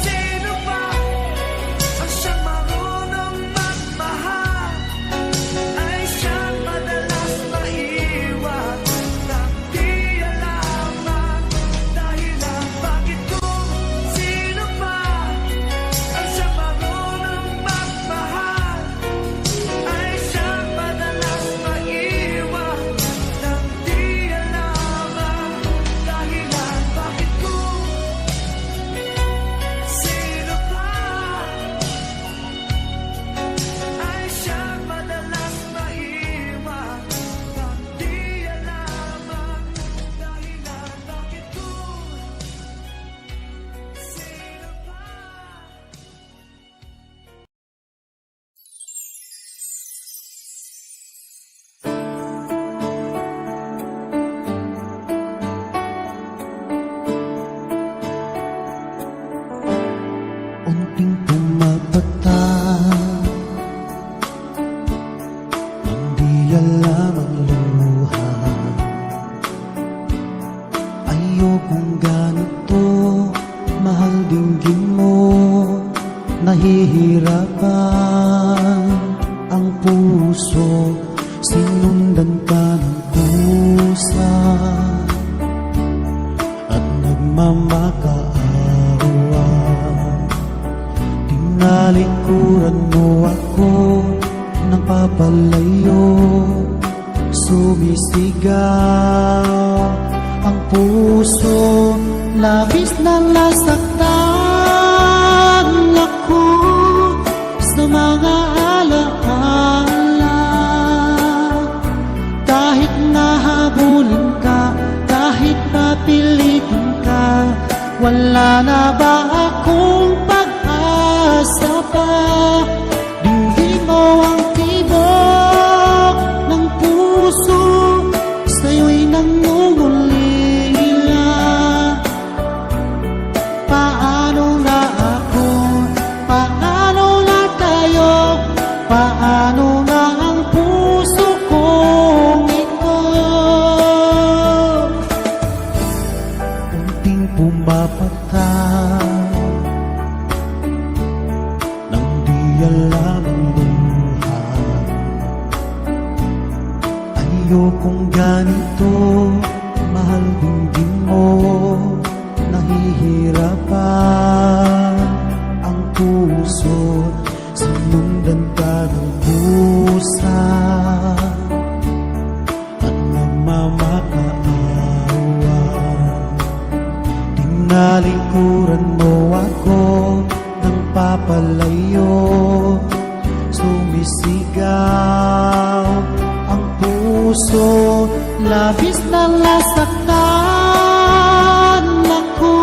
Sino ba ang siyang marunong magmahal ay siyang madalas maiwan nang di alam ang dahilan? Bakit kung sino pa ang siyang marunong magmahal ay siyang madalas maiwan nang di alam ang dahilan? Bakit kung sino pa ay siyang madalas maiwan nang di alam ang dahilan? Bakit kung sino pa? Unting pumapatag, hindi alam ang luha. Ayokong ganito, mahal dinggin mo. Nahihirapan ang puso, sinundan ka ng pusa at nagmamakaawa. Tinalikuran mo ako ng papalayo, sumisigaw ang puso, labis na nasaktan ako sa mga alaala. Kahit nahabulin ka, kahit napilitin ka, wala na ba akong pag-asa pa? Dinggin mo ang tibok ng puso, sa'yo'y nangungulila. Paano na ako? Paano na tayo? Paano na ang puso kong ito? Unting pumapatay nang di alam ang buhay. Ayokong ganito, mahal dinggin mo. Nahihirapan ang puso, sinundan ka ng pusa at nagmamakaawa. Tinalikuran mo ako ng papalayo, sumisigaw ang puso, labis na nasaktan ako.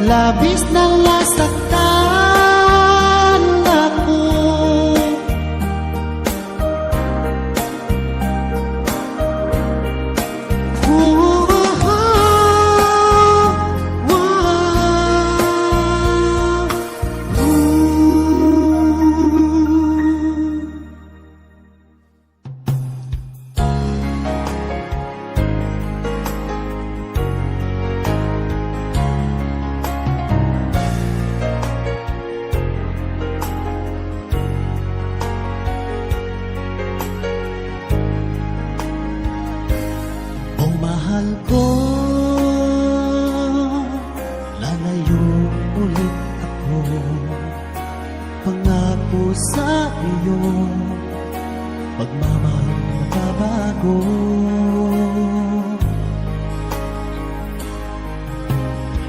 labis na nasaktan ako. Mahal ko, lalayo ulit ako. Pangako sa iyo, pagmamahal magbabago.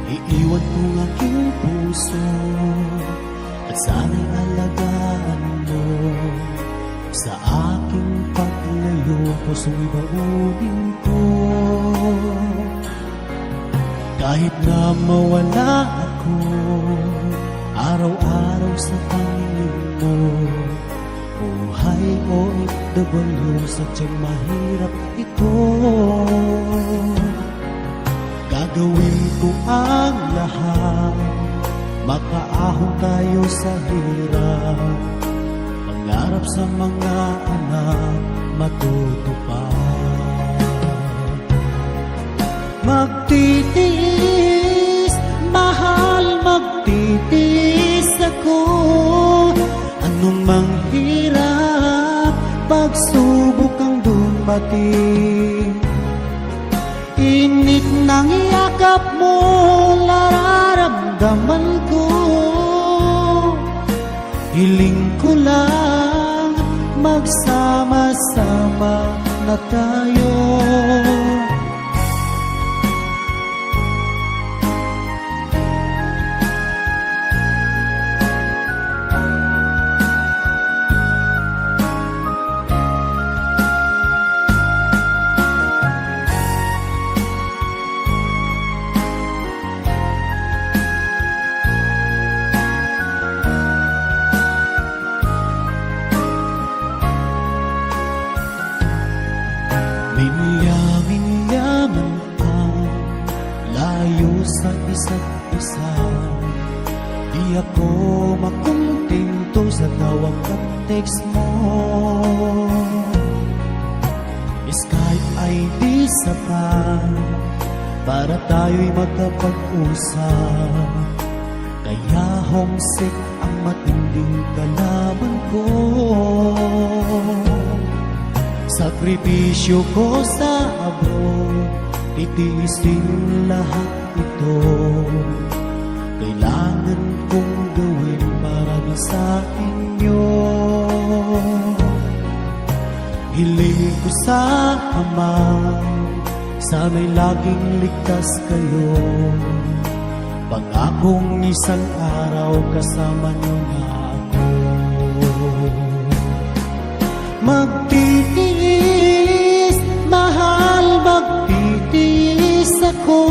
Iiwan ko ang aking puso at sana'y alagaan mo. Sa aking paglayo, puso'y baunin ko. Kahit na mawala ako, araw-araw sa pangingin mo. Buhay o OFW, sadyang mahirap ito. Gagawin ko ang lahat, makaahon tayo sa hirap. Pangarap sa mga anak, matutupad. Magtitiis, mahal, magtitiis ako. Anong mang hirap, pagsubok ang dumating. Init ng yakap mo, nararamdaman ko. Hiling ko lang, magsama-sama na tayo. Minyaman ang layo sa isa't isa. Di ako makontento sa tawag at text mo. Skype ay di sapat para tayo'y magkapag-usap. Kaya homesick ang matinding kalaban ko. Sakripisyo ko sa abroad, titiisin lahat ito. Kailangan kong gawin para di sa inyo. Hiling ko sa Ama, sana'y laging ligtas kayo. Pangakong isang araw kasama niyo na ako. Magtitiis, mahal, magtitiis ako.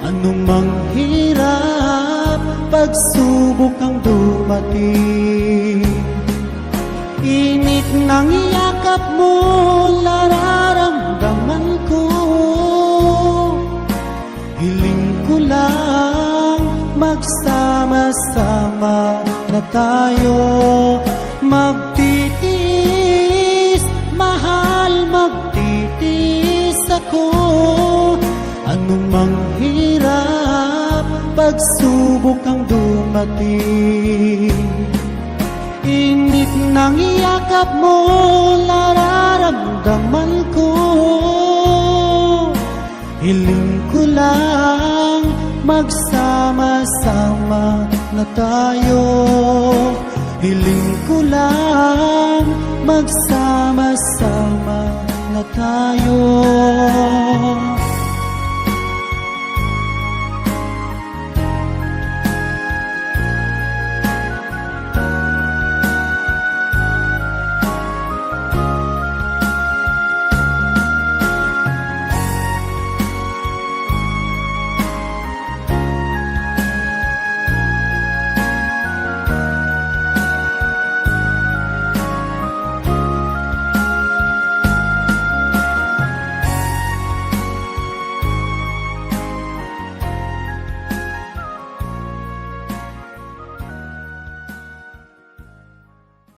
Anong mang hirap, pagsubok ang dumating. Init ng yakap mo, nararamdaman ko. Hiling ko lang, magsama-sama na tayo. Magtitiis, mahal, magtitiis ako. Anong mang hirap, pagsubok ang dumating. Init ng yakap mo, nararamdaman ko. Hiling ko lang, magsama-sama na tayo. Hiling ko lang, magsama-sama na tayo.